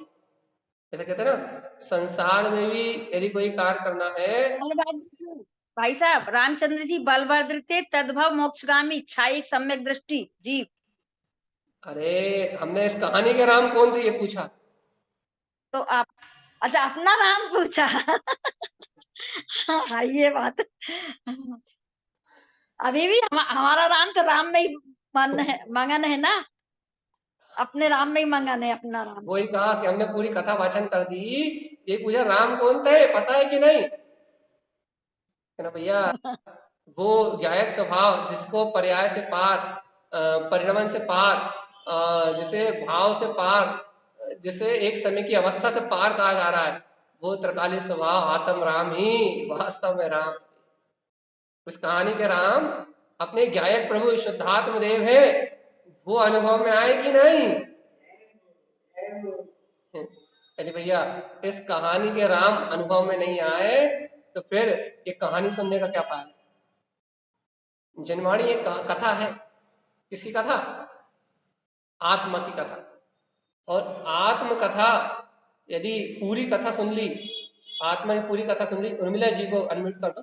जैसे कहते हैं ना, संसार में भी यदि कोई कार्य करना है। भाई साहब रामचंद्र जी बलभद्र थे, तद्भव मोक्षगामी, इच्छाई सम्यक दृष्टि जी। अरे हमने इस कहानी के राम कौन थे ये पूछा। तो आप अच्छा अपना राम पूछा हाँ ये बात अभी भी हमारा राम तो राम में ही मगन है ना, अपने राम में ही मगन है अपना राम। वही कहा कि हमने पूरी कथा वाचन कर दी, ये पूछा राम कौन थे, पता है कि नहीं, है ना भैया। वो गायक स्वभाव जिसको पर्याय से पार, परिणमन से पार, जिसे भाव से पार, जिसे एक समय की अवस्था से पार कहा जा रहा है, वो त्रिकाली स्वभाव आत्म राम ही वास्तव में राम। उस कहानी के राम अपने गायक प्रभु शुद्धात्म देव है, वो अनुभव में आए कि नहीं? अरे भैया इस कहानी के राम अनुभव में नहीं आए तो फिर ये कहानी सुनने का क्या फायदा। जनवाणी एक कथा है, किसकी कथा? आत्मा की कथा। और आत्म कथा यदि पूरी कथा सुन ली, आत्मा की पूरी कथा सुन ली, उर्मिला जी को अनम्यूट कर दो,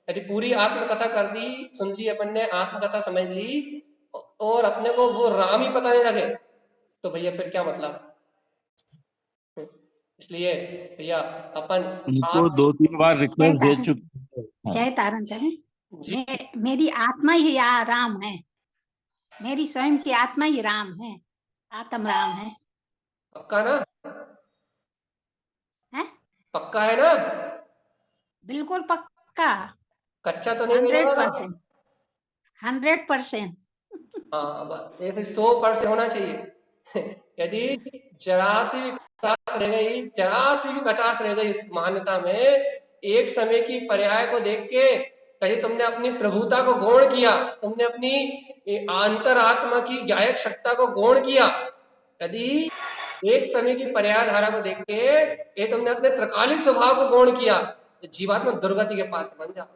यदि पूरी आत्म कथा कर दी, सुन ली अपन ने, आत्म कथा समझ ली और अपने को वो राम ही पता नहीं लगे तो भैया फिर क्या मतलब। इसलिए भैया अपन उनको 2-3 बार रिक्वेस्ट दे चुके हैं। जय तारण जी, मेरी आत्मा ही राम है, मेरी स्वयं की आत्मा ही राम है, आत्म राम है। पक्का ना? है पक्का है ना? बिल्कुल पक्का, कच्चा तो नहीं मिलेगा ना? 100%। हाँ बस ऐसे 100% होना चाहिए यदि जरा सी भी कचास रह गई, जरा सी भी कचास रह गई इस मान्यता में, एक समय की पर्याय को देख के कहीं तुमने अपनी प्रभुता को गौण किया, तुमने अपनी अंतर आत्मा की गायक शक्ति को गौण किया, यदि एक समय की पर्याय धारा को देख के ये तुमने अपने त्रिकालिक स्वभाव को गौण किया तो जीवात्मा दुर्गति के पात्र बन जाता।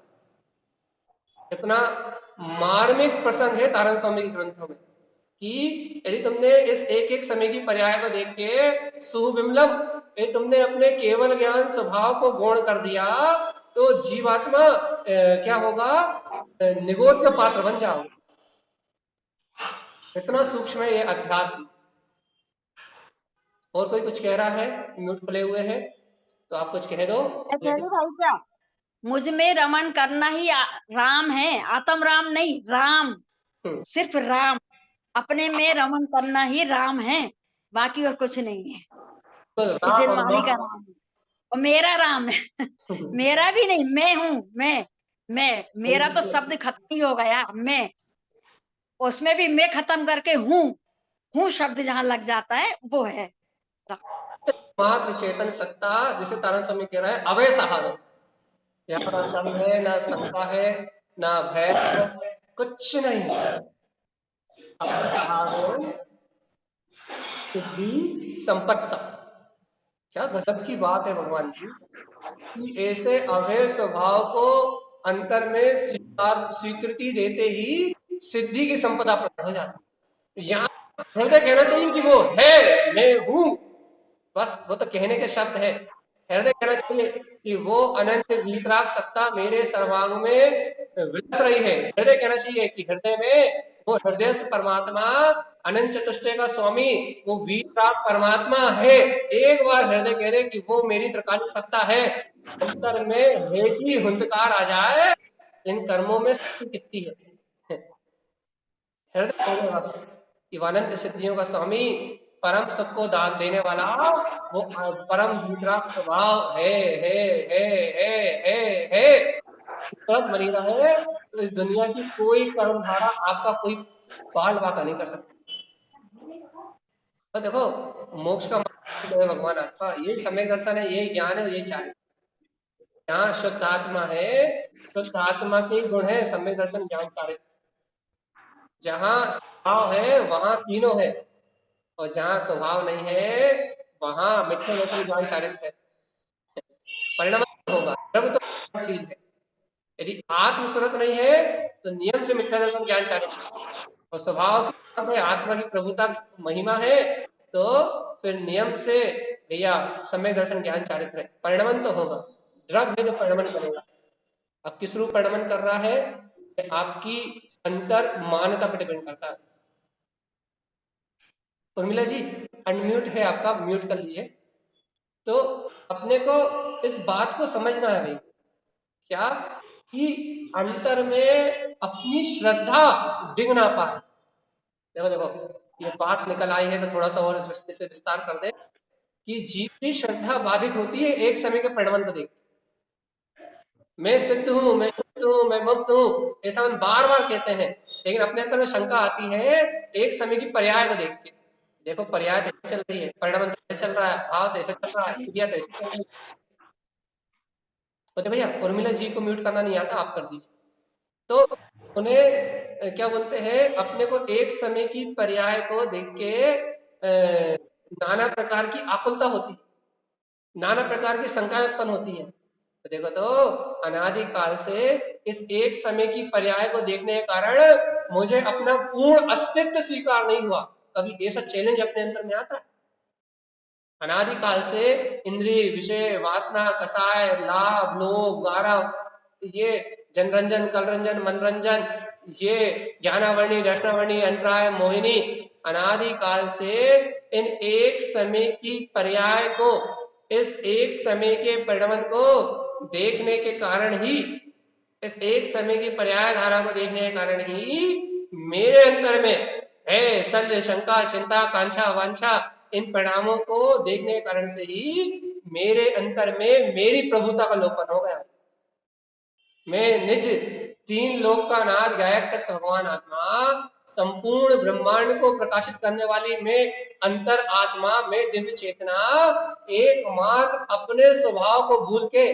इतना मार्मिक प्रसंग है तारण स्वामी के ग्रंथों में कि यदि तुमने इस एक एक समय की पर्याय को देख के सुविमलम, यदि तुमने अपने केवल ज्ञान स्वभाव को गौण कर दिया तो जीवात्मा क्या होगा, निगोद का पात्र बन जाओगे। इतना सूक्ष्म है ये अध्यात्म। और कोई कुछ कह रहा है? म्यूट खुले हुए हैं तो आप कुछ कह दो। भाई साहब, मुझ में रमन करना ही राम है, आत्म राम नहीं, राम, सिर्फ राम। अपने में रमन करना ही राम है, बाकी और कुछ नहीं है। तो ये जन्माली का राम है और मेरा राम है। मेरा भी नहीं, मैं हूँ, मैं मेरा तो शब्द खत्म ही हो गया। मैं, उसमें भी मैं खत्म करके हूँ शब्द जहाँ लग जाता है वो है मात्र चेतन सत्ता, जिसे तारण स्वामी कह रहा है अवय सहारो, जहाँ ना संग है, ना शंका है, ना भय है, कुछ नहीं। अवय सहारो सिद्धि संपत्ता। क्या गजब की बात है भगवान जी, कि ऐसे अभय स्वभाव को अंतर में स्वीकृति देते ही सिद्धि की संपदा प्रकट हो जाती है। यहाँ हृदय कहना चाहिए कि वो है, मैं हूं, बस वो तो कहने के शब्द है। हृदय कहना चाहिए कि वो अनंत वीतराग सत्ता मेरे सर्वांग में विलस रही है। हृदय कहना चाहिए कि हृदय में वो हृदय से परमात्मा, अनंत चतुष्टय का स्वामी, वो वीतराग परमात्मा है। एक बार हृदय कह रहे कि वो मेरी त्रिकालिक सत्ता है, अंतर में है कि हुंकार आ जाए, इन कर्मों में शक्ति कितनी है। हृदय कि अनंत सिद्धियों का स्वामी, परम सुख को दान देने वाला, वो परम वीतराग स्वभाव है। बनी रहे तो इस दुनिया की कोई कर्म धारा आपका कोई बाल वाका नहीं कर सकता। तो देखो, मोक्ष का मार्ग है भगवान आत्मा, ये सम्यक दर्शन है, ये ज्ञान है, ये चारित्र। जहाँ शुद्ध आत्मा है, शुद्ध आत्मा के गुण है सम्यक दर्शन ज्ञान चारित्र। जहाँ स्वभाव है वहां तीनों है, और जहाँ स्वभाव नहीं है वहां मिथ्या दर्शन ज्ञान चारित्र है। परिणाम होगा, जब तो शील है। यदि आत्मस्वरूप नहीं है तो नियम से मिथ्या दर्शन ज्ञान चारित्र, और स्वभाव की आत्मा की प्रभुता महिमा है तो फिर नियम से भैया सम्यक दर्शन ज्ञान चारित्र है। परिणमन तो होगा, ड्रग है जो परिणमन करेगा। अब किस रूप परिणमन कर रहा है, आपकी अंतर मान्यता पर डिपेंड करता है। उर्मिला जी अनम्यूट है आपका, म्यूट कर लीजिए। तो अपने को इस बात को समझना है भाई, क्या कि अंतर में अपनी श्रद्धा डिग ना पाए। देखो देखो ये बात निकल आई है तो थोड़ा सा और इस विस्तार कर दे कि जीव की श्रद्धा बाधित होती है एक समय के परिणमन को देख। मैं सिद्ध हूं, मैं शुद्ध हूं, मैं मुक्त हूं, ऐसा हम बार बार कहते हैं, लेकिन अपने अंदर में शंका आती है एक समय की पर्याय को देख के। देखो पर्याय तो चल रही है, परिणमन तो चल रहा है, भाव तो ऐसे चल रहा है, क्रिया तो ऐसे चल रही है। तो भैया उर्मिला जी को म्यूट करना नहीं आता, आप कर दीजिए। तो उन्हें क्या बोलते हैं, अपने को एक समय की पर्याय को देख के नाना प्रकार की आकुलता होती है, नाना प्रकार की शंकाएं उत्पन्न होती हैं। तो देखो तो अनादिकाल से इस एक समय की पर्याय को देखने के कारण मुझे अपना पूर्ण अस्तित्व स्वीकार नहीं हुआ। कभी ऐसा चैलेंज अपने अंदर में आता है? अनादिकाल से इंद्रिय, विषय, वासना, कसाय, लाभ, लोभ, गारव, ये जनरंजन, कलरंजन, मनरंजन, ये ज्ञानावर्णी, दर्शनावर्णी, अंतराय, मोहिनी, अनादिकाल से इन एक समय की पर्याय को, इस एक समय के परिणमन को देखने के कारण ही, इस एक समय की पर्याय धारा को देखने के कारण ही मेरे अंदर में है संदेह, शंका, चिंता, कांक्षा, वांछा, इन परिणामों को देखने के कारण से ही मेरे अंतर में मेरी प्रभुता का लोपन हो गया। मैं निज तीन लोक का नाथ गायक तक भगवान आत्मा, संपूर्ण ब्रह्मांड को प्रकाशित करने वाली मैं अंतर आत्मा, मैं दिव्य चेतना, एकमात्र अपने स्वभाव को भूल के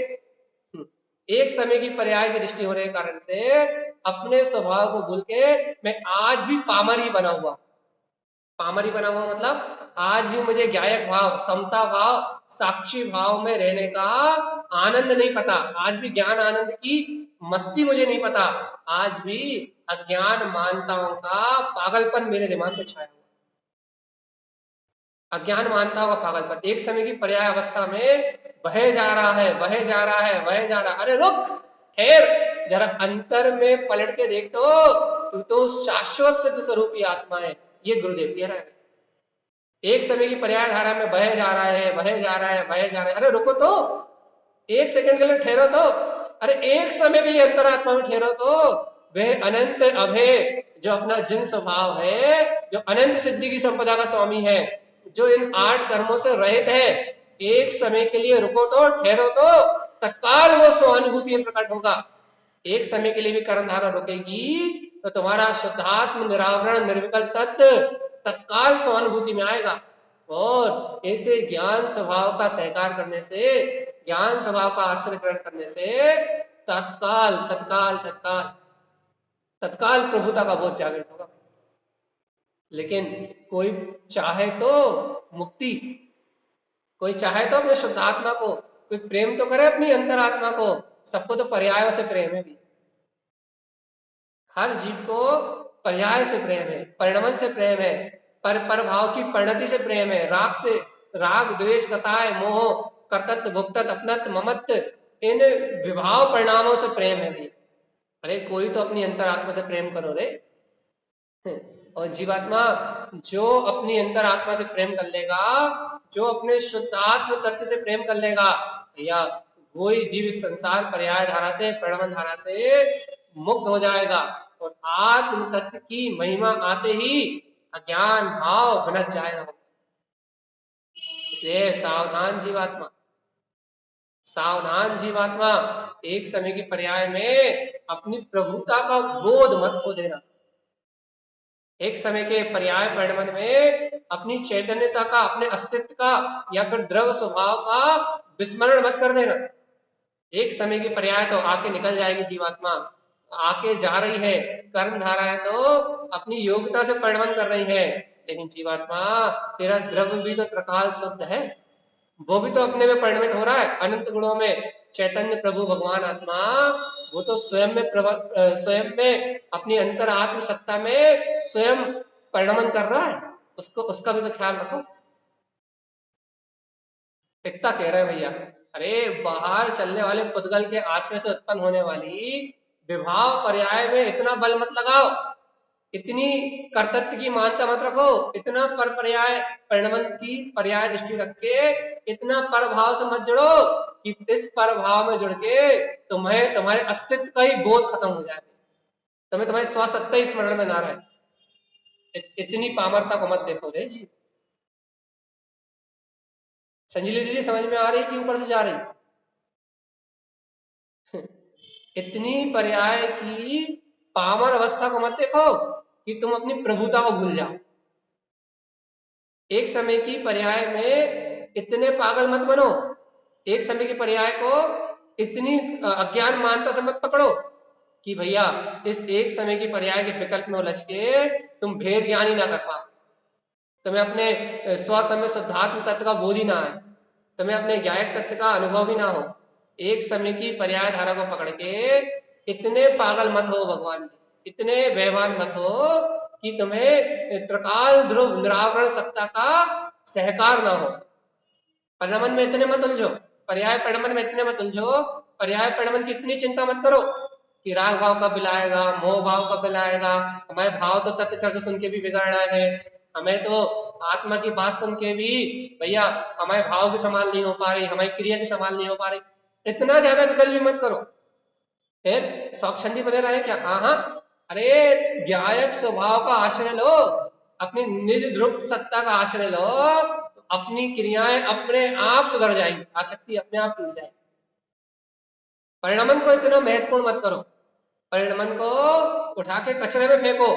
एक समय की पर्याय की दृष्टि होने के कारण से अपने स्वभाव को भूल के मैं आज भी पामरी बना हुआ। पामरी बना हुआ मतलब आज भी मुझे ज्ञायक भाव, समता भाव, साक्षी भाव में रहने का आनंद नहीं पता। आज भी ज्ञान आनंद की मस्ती मुझे नहीं पता, आज भी अज्ञान मानताओं का पागलपन मेरे दिमाग में छाया हुआ। अज्ञान मानताओं का पागलपन एक समय की पर्याय अवस्था में बहे जा रहा है, बहे जा रहा है, बहे जा रहा है। अरे रुक, ठहर, जरा अंतर में पलट के देख, तो तू तो शाश्वत सिद्ध स्वरूपी आत्मा है, ये गुरुदेव कह रहा है। एक समय की पर्याय धारा में बहे जा रहा है, बहे जा रहा है, बहे जा रहा है। अरे रुको तो, एक सेकंड के लिए ठहरो तो, अरे एक समय के लिए अंतरात्मा में ठहरो तो। वह अनंत अभय जो अपना जिन स्वभाव है, जो अनंत सिद्धि की संपदा का स्वामी है, जो इन 8 कर्मों से रहित है, एक समय के लिए रुको तो, ठहरो तो, तत्काल वो स्वानुभूति में प्रकट होगा। एक समय के लिए भी कर्म धारा रुकेगी तो तुम्हारा शुद्धात्म निरावरण निर्विकल तत्व तत्काल स्वानुभूति में आएगा। और ऐसे ज्ञान स्वभाव का सहकार करने से, ज्ञान स्वभाव का आश्रय ग्रहण करने से तत्काल तत्काल तत्काल तत्काल प्रभुता का बोध जागृत होगा। लेकिन कोई चाहे तो मुक्ति, कोई चाहे तो अपने शुद्ध आत्मा को, कोई प्रेम तो करे अपनी अंतरात्मा को। सबको तो पर्यायों से प्रेम है भी, हर जीव को पर्याय से प्रेम है, परिणमन से प्रेम है, पर भाव की परिणति से प्रेम है, राग से, राग द्वेष कसाय मोह कर्तत्व भुक्तत अपनत्व ममत्व, इन विभाव परिणामों से प्रेम है भी। अरे कोई तो अपनी अंतरात्मा से प्रेम करो रे। और जीवात्मा जो अपनी अंतरात्मा से प्रेम कर लेगा, जो अपने शुद्धात्म तत्व से प्रेम कर लेगा, भैया वही जीव संसार पर्याय धारा से, परिणमन धारा से मुक्त हो जाएगा। और आत्म तत्व की महिमा आते ही अज्ञान भाव विनष्ट जाएगा। इसलिए सावधान जीवात्मा, सावधान जीवात्मा, एक समय की पर्याय में अपनी प्रभुता का बोध मत खो देना। एक समय के पर्याय परिणमन में अपनी चैतन्यता का, अपने अस्तित्व का या फिर द्रव स्वभाव का विस्मरण मत कर देना। एक समय की पर्याय तो आके निकल जाएगी जीवात्मा, आके जा रही है, कर्म धाराएं तो अपनी योग्यता से परिणमन कर रही है, लेकिन जीवात्मा तेरा द्रव भी तो त्रिकाल शुद्ध है, वो भी तो अपने में परिणमित हो रहा है अनंत गुणों में। चैतन्य प्रभु भगवान आत्मा वो तो स्वयं में अपनी अंतर आत्म सत्ता में स्वयं परिणमन कर रहा है, उसको, उसका भी तो ख्याल रखो। इतना कह रहे हैं भैया। अरे बाहर चलने वाले पुद्गल के आश्रय से उत्पन्न होने वाली विभाव पर्याय में इतना बल मत लगाओ, इतनी कर्तत्व की मानता मत रखो, इतना पर पर्याय परिणमन की पर्याय दृष्टि रख के इतना पर भाव से मत जुड़ो कि इस पर भाव में जुड़ के तुम्हें तुम्हारे अस्तित्व का ही बोध खत्म हो जाए, तुम्हें तुम्हारी स्वसत्ता ही स्मरण में ना रहे। इतनी पामरता को मत देखो रे जी। संजली दीदी समझ में आ रही कि ऊपर से जा रही? इतनी पर्याय की पामर अवस्था को मत देखो कि तुम अपनी प्रभुता को भूल जाओ। एक समय की पर्याय में इतने पागल मत बनो, एक समय की पर्याय को इतनी अज्ञान मानता से मत पकड़ो कि भैया इस एक समय की पर्याय के विकल्प में उलझ के तुम भेद ज्ञान ही ना कर पाओ, तुम्हें अपने स्वसमय शुद्धात्म तत्व का बोध ही ना आए, तुम्हें अपने ज्ञायक तत्व का अनुभव भी ना हो। एक समय की पर्याय धारा को पकड़ के इतने पागल मत हो भगवान जी, इतने बेईमान मत हो कि तुम्हें त्रिकाल ध्रुव निरावरण सत्ता का सहकार ना हो। परिणमन में इतने मत उलझो, पर्याय परिणमन में इतने मत उलझो, पर्याय परिणमन की इतनी चिंता मत करो कि राग भाव कब मिलाएगा, मोह भाव कब मिलाएगा, हमारे भाव तो तत्व चर्चा सुन के भी बिगड़ रहे हैं, हमें तो आत्मा की बात सुन के भी भैया हमारे भाव की संभाल नहीं हो पा रही, हमारी क्रिया की संभाल नहीं हो पा रही। इतना ज्यादा विकल्प भी मत करो, फिर सौक्षंडी बने रहे क्या? हाँ, अरे ज्ञायक स्वभाव का आश्रय लो, अपनी निज ध्रुव सत्ता का आश्रय लो, तो अपनी क्रियाएं अपने आप सुधर जाएंगी, आसक्ति अपने आप टूट जाएगी। परिणमन को इतना महत्वपूर्ण मत करो, परिणमन को उठा के कचरे में फेंको,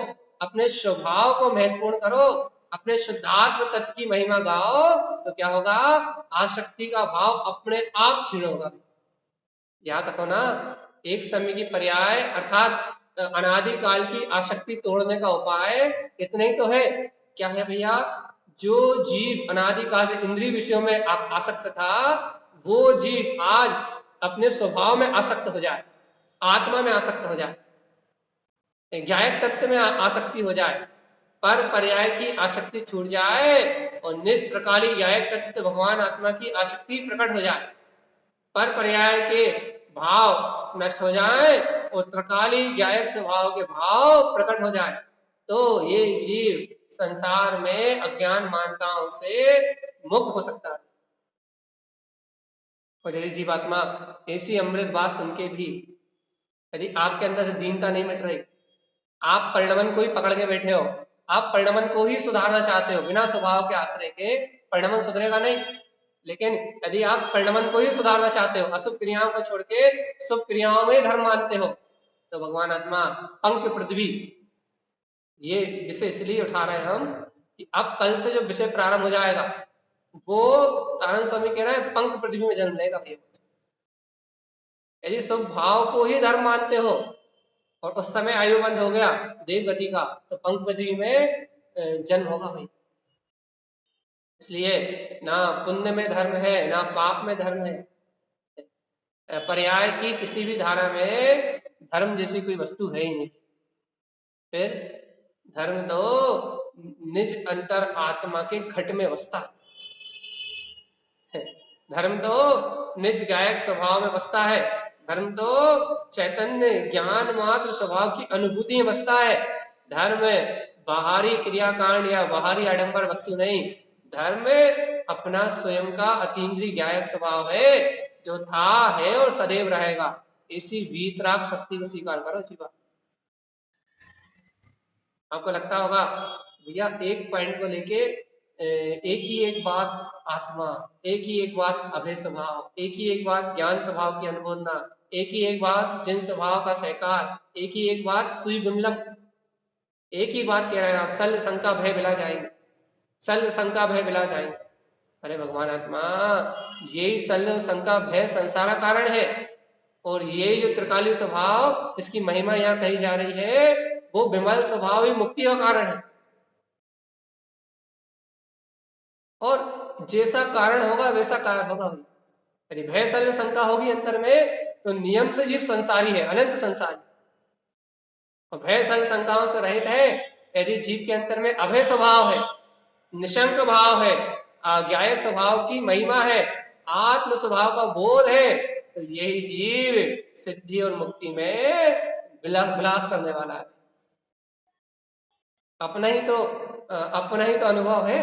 अपने स्वभाव को महत्वपूर्ण करो, अपने शुद्धात्म तत्व की महिमा गाओ, तो क्या होगा? आसक्ति का भाव अपने आप क्षीण होगा। याद रखो ना, एक समय की पर्याय अर्थात अनादिकाल की आसक्ति तोड़ने का उपाय इतना ही तो है। क्या है भैया? जो जीव अनादिकाल से इंद्रिय विषयों में आसक्त था, वो जीव आज अपने स्वभाव में आसक्त हो जाए, आत्मा में आसक्त हो जाए, ज्ञायक तत्व में आसक्ति हो जाए, पर पर्याय की आसक्ति छूट जाए और निष्प्रकाली ज्ञायक तत्व भगवान आत्मा की आसक्ति प्रकट हो जाए, पर पर्याय के भाव नष्ट हो जाए और त्रिकाली ज्ञायक स्वभाव के भाव प्रकट हो जाए, तो ये जीव संसार में अज्ञान मान्यताओं से मुक्त हो सकता है। और यदि जीवात्मा ऐसी अमृत बात सुन के भी यदि आपके अंदर से दीनता नहीं मिट रही, आप परिणमन को ही पकड़ के बैठे हो, आप परिणमन को ही सुधारना चाहते हो, बिना स्वभाव के आश्रय के परिणमन सुधरेगा नहीं। लेकिन यदि आप परिणमन को ही सुधारना चाहते हो, अशुभ क्रियाओं को छोड़ के शुभ क्रियाओं में धर्म मानते हो, तो भगवान आत्मा पंख पृथ्वी, ये विषय इसलिए उठा रहे हैं हम कि अब कल से जो विषय प्रारंभ हो जाएगा वो तारण स्वामी कह रहे हैं पंख पृथ्वी में जन्म लेगा भैया। यदि शुभ भाव को ही धर्म मानते हो और उस समय आयुबंध हो गया देव गति का, तो पंख पृथ्वी में जन्म होगा भाई। इसलिए ना पुण्य में धर्म है ना पाप में धर्म है, पर्याय की किसी भी धारा में धर्म जैसी कोई वस्तु है ही नहीं। फिर धर्म तो निज अंतर आत्मा के घट में बसता है, धर्म तो निज गायक स्वभाव में बसता है, धर्म तो चैतन्य ज्ञान मात्र स्वभाव की अनुभूति में बसता है। धर्म बाहरी क्रियाकांड या बाहरी आडंबर वस्तु नहीं, धर्म अपना स्वयं का अतीन्द्रिय ज्ञायक स्वभाव है जो था है और सदैव रहेगा। इसी वीतराग शक्ति को स्वीकार करो जीवा। आपको लगता होगा भैया एक पॉइंट को लेके एक ही एक बात आत्मा, एक ही एक बात अभय स्वभाव, एक ही एक बात ज्ञान स्वभाव की अनुबोधना, एक ही एक बात जिन स्वभाव का सहकार, एक ही एक बात सुई बिमलम, एक ही बात कह रहे हैं आप, सल शंका भय बिला जाएंगे, सल शंका भय बिला जाएंगे। अरे भगवान आत्मा, यही सल शंका भय संसारा कारण है, और ये जो त्रिकाली स्वभाव जिसकी महिमा यहाँ कही जा रही है वो विमल स्वभाव ही मुक्ति का कारण है। और जैसा कारण होगा वैसा कारण होगा भाई। यदि भय सल शंका होगी अंतर में तो नियम से जीव संसारी है, अनंत संसारी। और भय सल शंकाओं से रहित है यदि जीव के अंतर में अभय स्वभाव है, निशंक भाव है, ज्ञायक स्वभाव की महिमा है, आत्म स्वभाव का बोध है, तो यही जीव सिद्धि और मुक्ति में विलास करने वाला है। अपना ही तो अनुभव है,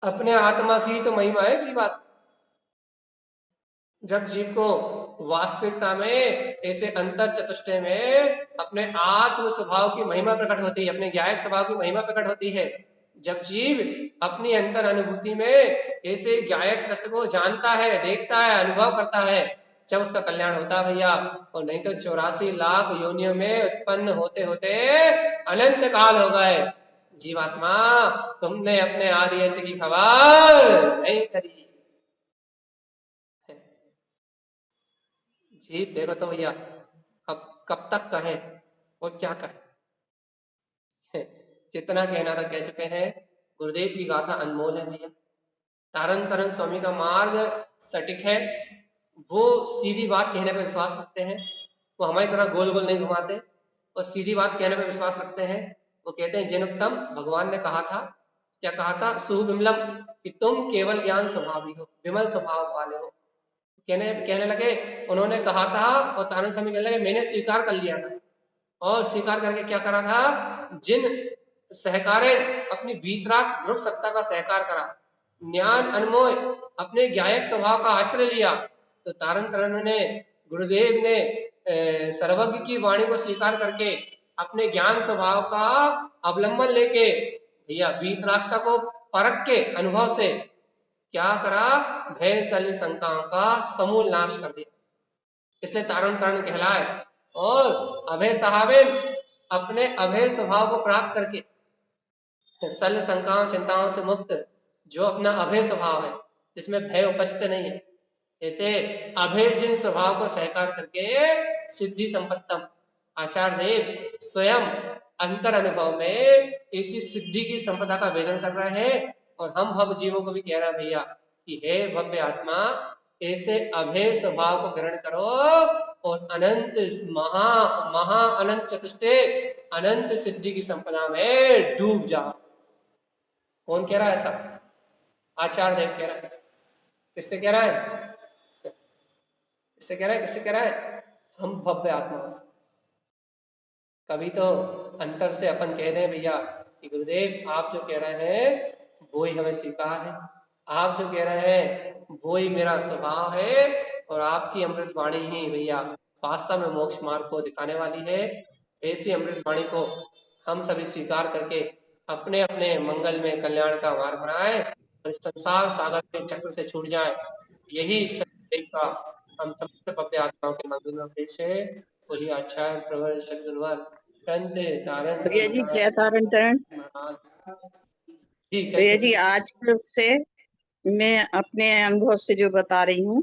अपने आत्मा की तो महिमा है जीवात्मा। जब जीव को वास्तविकता में ऐसे अंतर चतुष्टय में अपने आत्म स्वभाव की महिमा प्रकट होती है, अपने ज्ञायक स्वभाव की महिमा प्रकट होती है, जब जीव अपनी अंतर अनुभूति में ऐसे ज्ञायक तत्व को जानता है, देखता है, अनुभव करता है, जब उसका कल्याण होता है भैया। और नहीं तो 84 लाख योनियों में उत्पन्न होते होते अनंत काल हो गए। जीवात्मा, तुमने अपने आदि अंत की खबर नहीं करी। जीव देखो तो भैया अब कब तक कहें और क्या कहें, जितना कहना था कह चुके हैं। गुरुदेव की गाथा अनमोल है भैया। तारण तरण स्वामी का मार्ग सटीक है, वो सीधी बात कहने पर विश्वास रखते हैं, वो हमारी तरह गोल गोल नहीं घुमाते, और सीधी बात कहने पर विश्वास रखते हैं। वो कहते हैं जिनुक्तम, भगवान ने कहा था, क्या कहा था, सुविमलम, कि तुम केवल ज्ञान स्वभावी हो, विमल स्वभाव वाले हो। कहने लगे, उन्होंने कहा था और तारण स्वामी कहने लगे मैंने स्वीकार कर लिया था। और स्वीकार करके क्या करा था, जिन सहकारे अपनी वीतराग ध्रुव सत्ता का सहकार करा, ज्ञान अनमोय अपने ज्ञायक स्वभाव का आश्रय लिया, तो तारण तरण ने, गुरुदेव ने सर्वज्ञ की वाणी को स्वीकार करके अपने ज्ञान स्वभाव का अवलंबन लेके भैया वीतरागता को परख के अनुभव से क्या करा, भय सल शंकाओं का समूल नाश कर दिया। इसलिए तारण तरण कहलाए। और अभय साहबेन अपने अभय स्वभाव को प्राप्त करके सल शंकाओं चिंताओं से मुक्त, जो अपना अभय स्वभाव है जिसमें भय उपस्थित नहीं है, ऐसे अभय जिन स्वभाव को सहकार करके सिद्धि संपत्तम, आचार्य देव स्वयं अंतर अनुभव में ऐसी सिद्धि की संपदा का वेदन कर रहे हैं। और हम भव जीवों को भी कह रहा है भैया कि हे भव्य आत्मा, ऐसे अभय स्वभाव को ग्रहण करो और अनंत महा महा अनंत चतुष्टय अनंत सिद्धि की संपदा में डूब जाओ। कौन कह रहा है ऐसा? आचार्य देव कह रहा है। किससे कह रहा है? किससे कह रहा है? किससे कह रहा है? हम भव्य आत्मा से। कभी तो अंतर से अपन कह दें भैया कि गुरुदेव आप जो कह रहे हैं वो ही हमें स्वीकार है, आप जो कह रहे हैं वो ही मेरा स्वभाव है, और आपकी अमृत वाणी ही भैया वास्तव में मोक्ष मार्ग को दिखाने वाली है। ऐसी अमृत वाणी को हम सभी स्वीकार करके अपने अपने मंगल में कल्याण का मार्ग बनाए और इस संसार सागर के चक्र से छूट जाए। यही सत्य का हम समस्त भव्य आत्माओं के मंगल में उद्देश्य है। वही अच्छा है प्रवर सदगुरुवर कंदे तारण भैया जी जय तारण तारण। ठीक भैया है जी आज से मैं अपने अनुभव से जो बता रही हूँ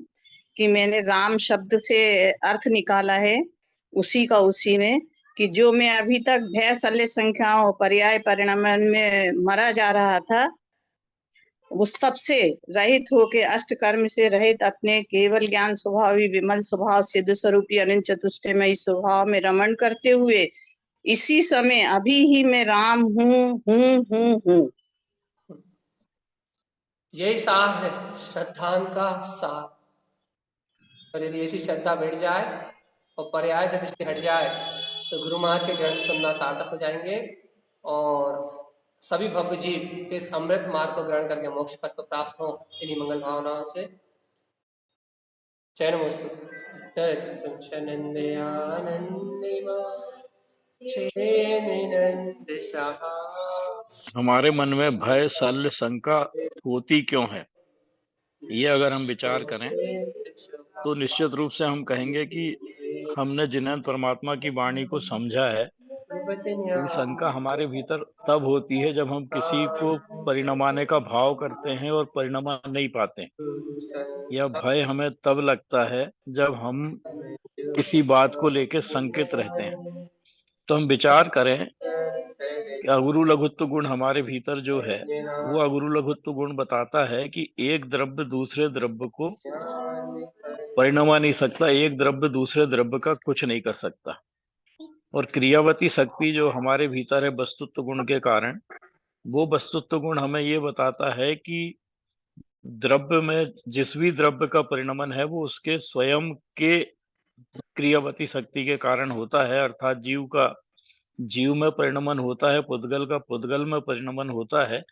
कि मैंने राम शब्द से अर्थ निकाला है उसी का उसी में, कि जो मैं अभी तक भय शल्य संख्याओं पर्याय परिणामन में मरा जा रहा था, वो सबसे रहित होके अष्ट कर्म से रहित अपने केवल ज्ञान स्वभावी विमल स्वभाव सिद्ध स्वरूपी अनंत चतुष्टयमयी स्वभाव में रमण करते हुए इसी समय अभी ही मैं राम हूँ। यही सार है श्रद्धांग का सार। और यदि ऐसी श्रद्धा बैठ जाए और पर्याय से दृष्टि हट जाए तो गुरु महाराज के ग्रंथ सुनना सार्थक हो जाएंगे और सभी भव्य जीव इस अमृत मार्ग को ग्रहण करके मोक्ष पद को प्राप्त हो इन्हीं मंगल भावनाओं से। चैन हमारे मन में भय शल्य शंका होती क्यों है, ये अगर हम विचार करें तो निश्चित रूप से हम कहेंगे कि हमने जिन्हें परमात्मा की वाणी को समझा है, ये शंका हमारे भीतर तब होती है जब हम किसी को परिणमाने का भाव करते हैं और परिणमा नहीं पाते। यह भय हमें तब लगता है जब हम किसी बात को लेकर शंकित रहते हैं। तो हम विचार करें कि अगुरु लघुत्व गुण हमारे भीतर जो है, वो अगुरु लघुत्व गुण बताता है कि एक द्रव्य दूसरे द्रव्य को परिणमा नहीं सकता, एक द्रव्य दूसरे द्रव्य का कुछ नहीं कर सकता। और क्रियावती शक्ति जो हमारे भीतर है वस्तुत्व गुण के कारण, वो वस्तुत्व गुण हमें ये बताता है कि द्रव्य में जिस भी द्रव्य का परिणमन है वो उसके स्वयं के क्रियावती शक्ति के कारण होता है। अर्थात जीव का जीव में परिणमन होता है, पुद्गल का पुद्गल में परिणमन होता है,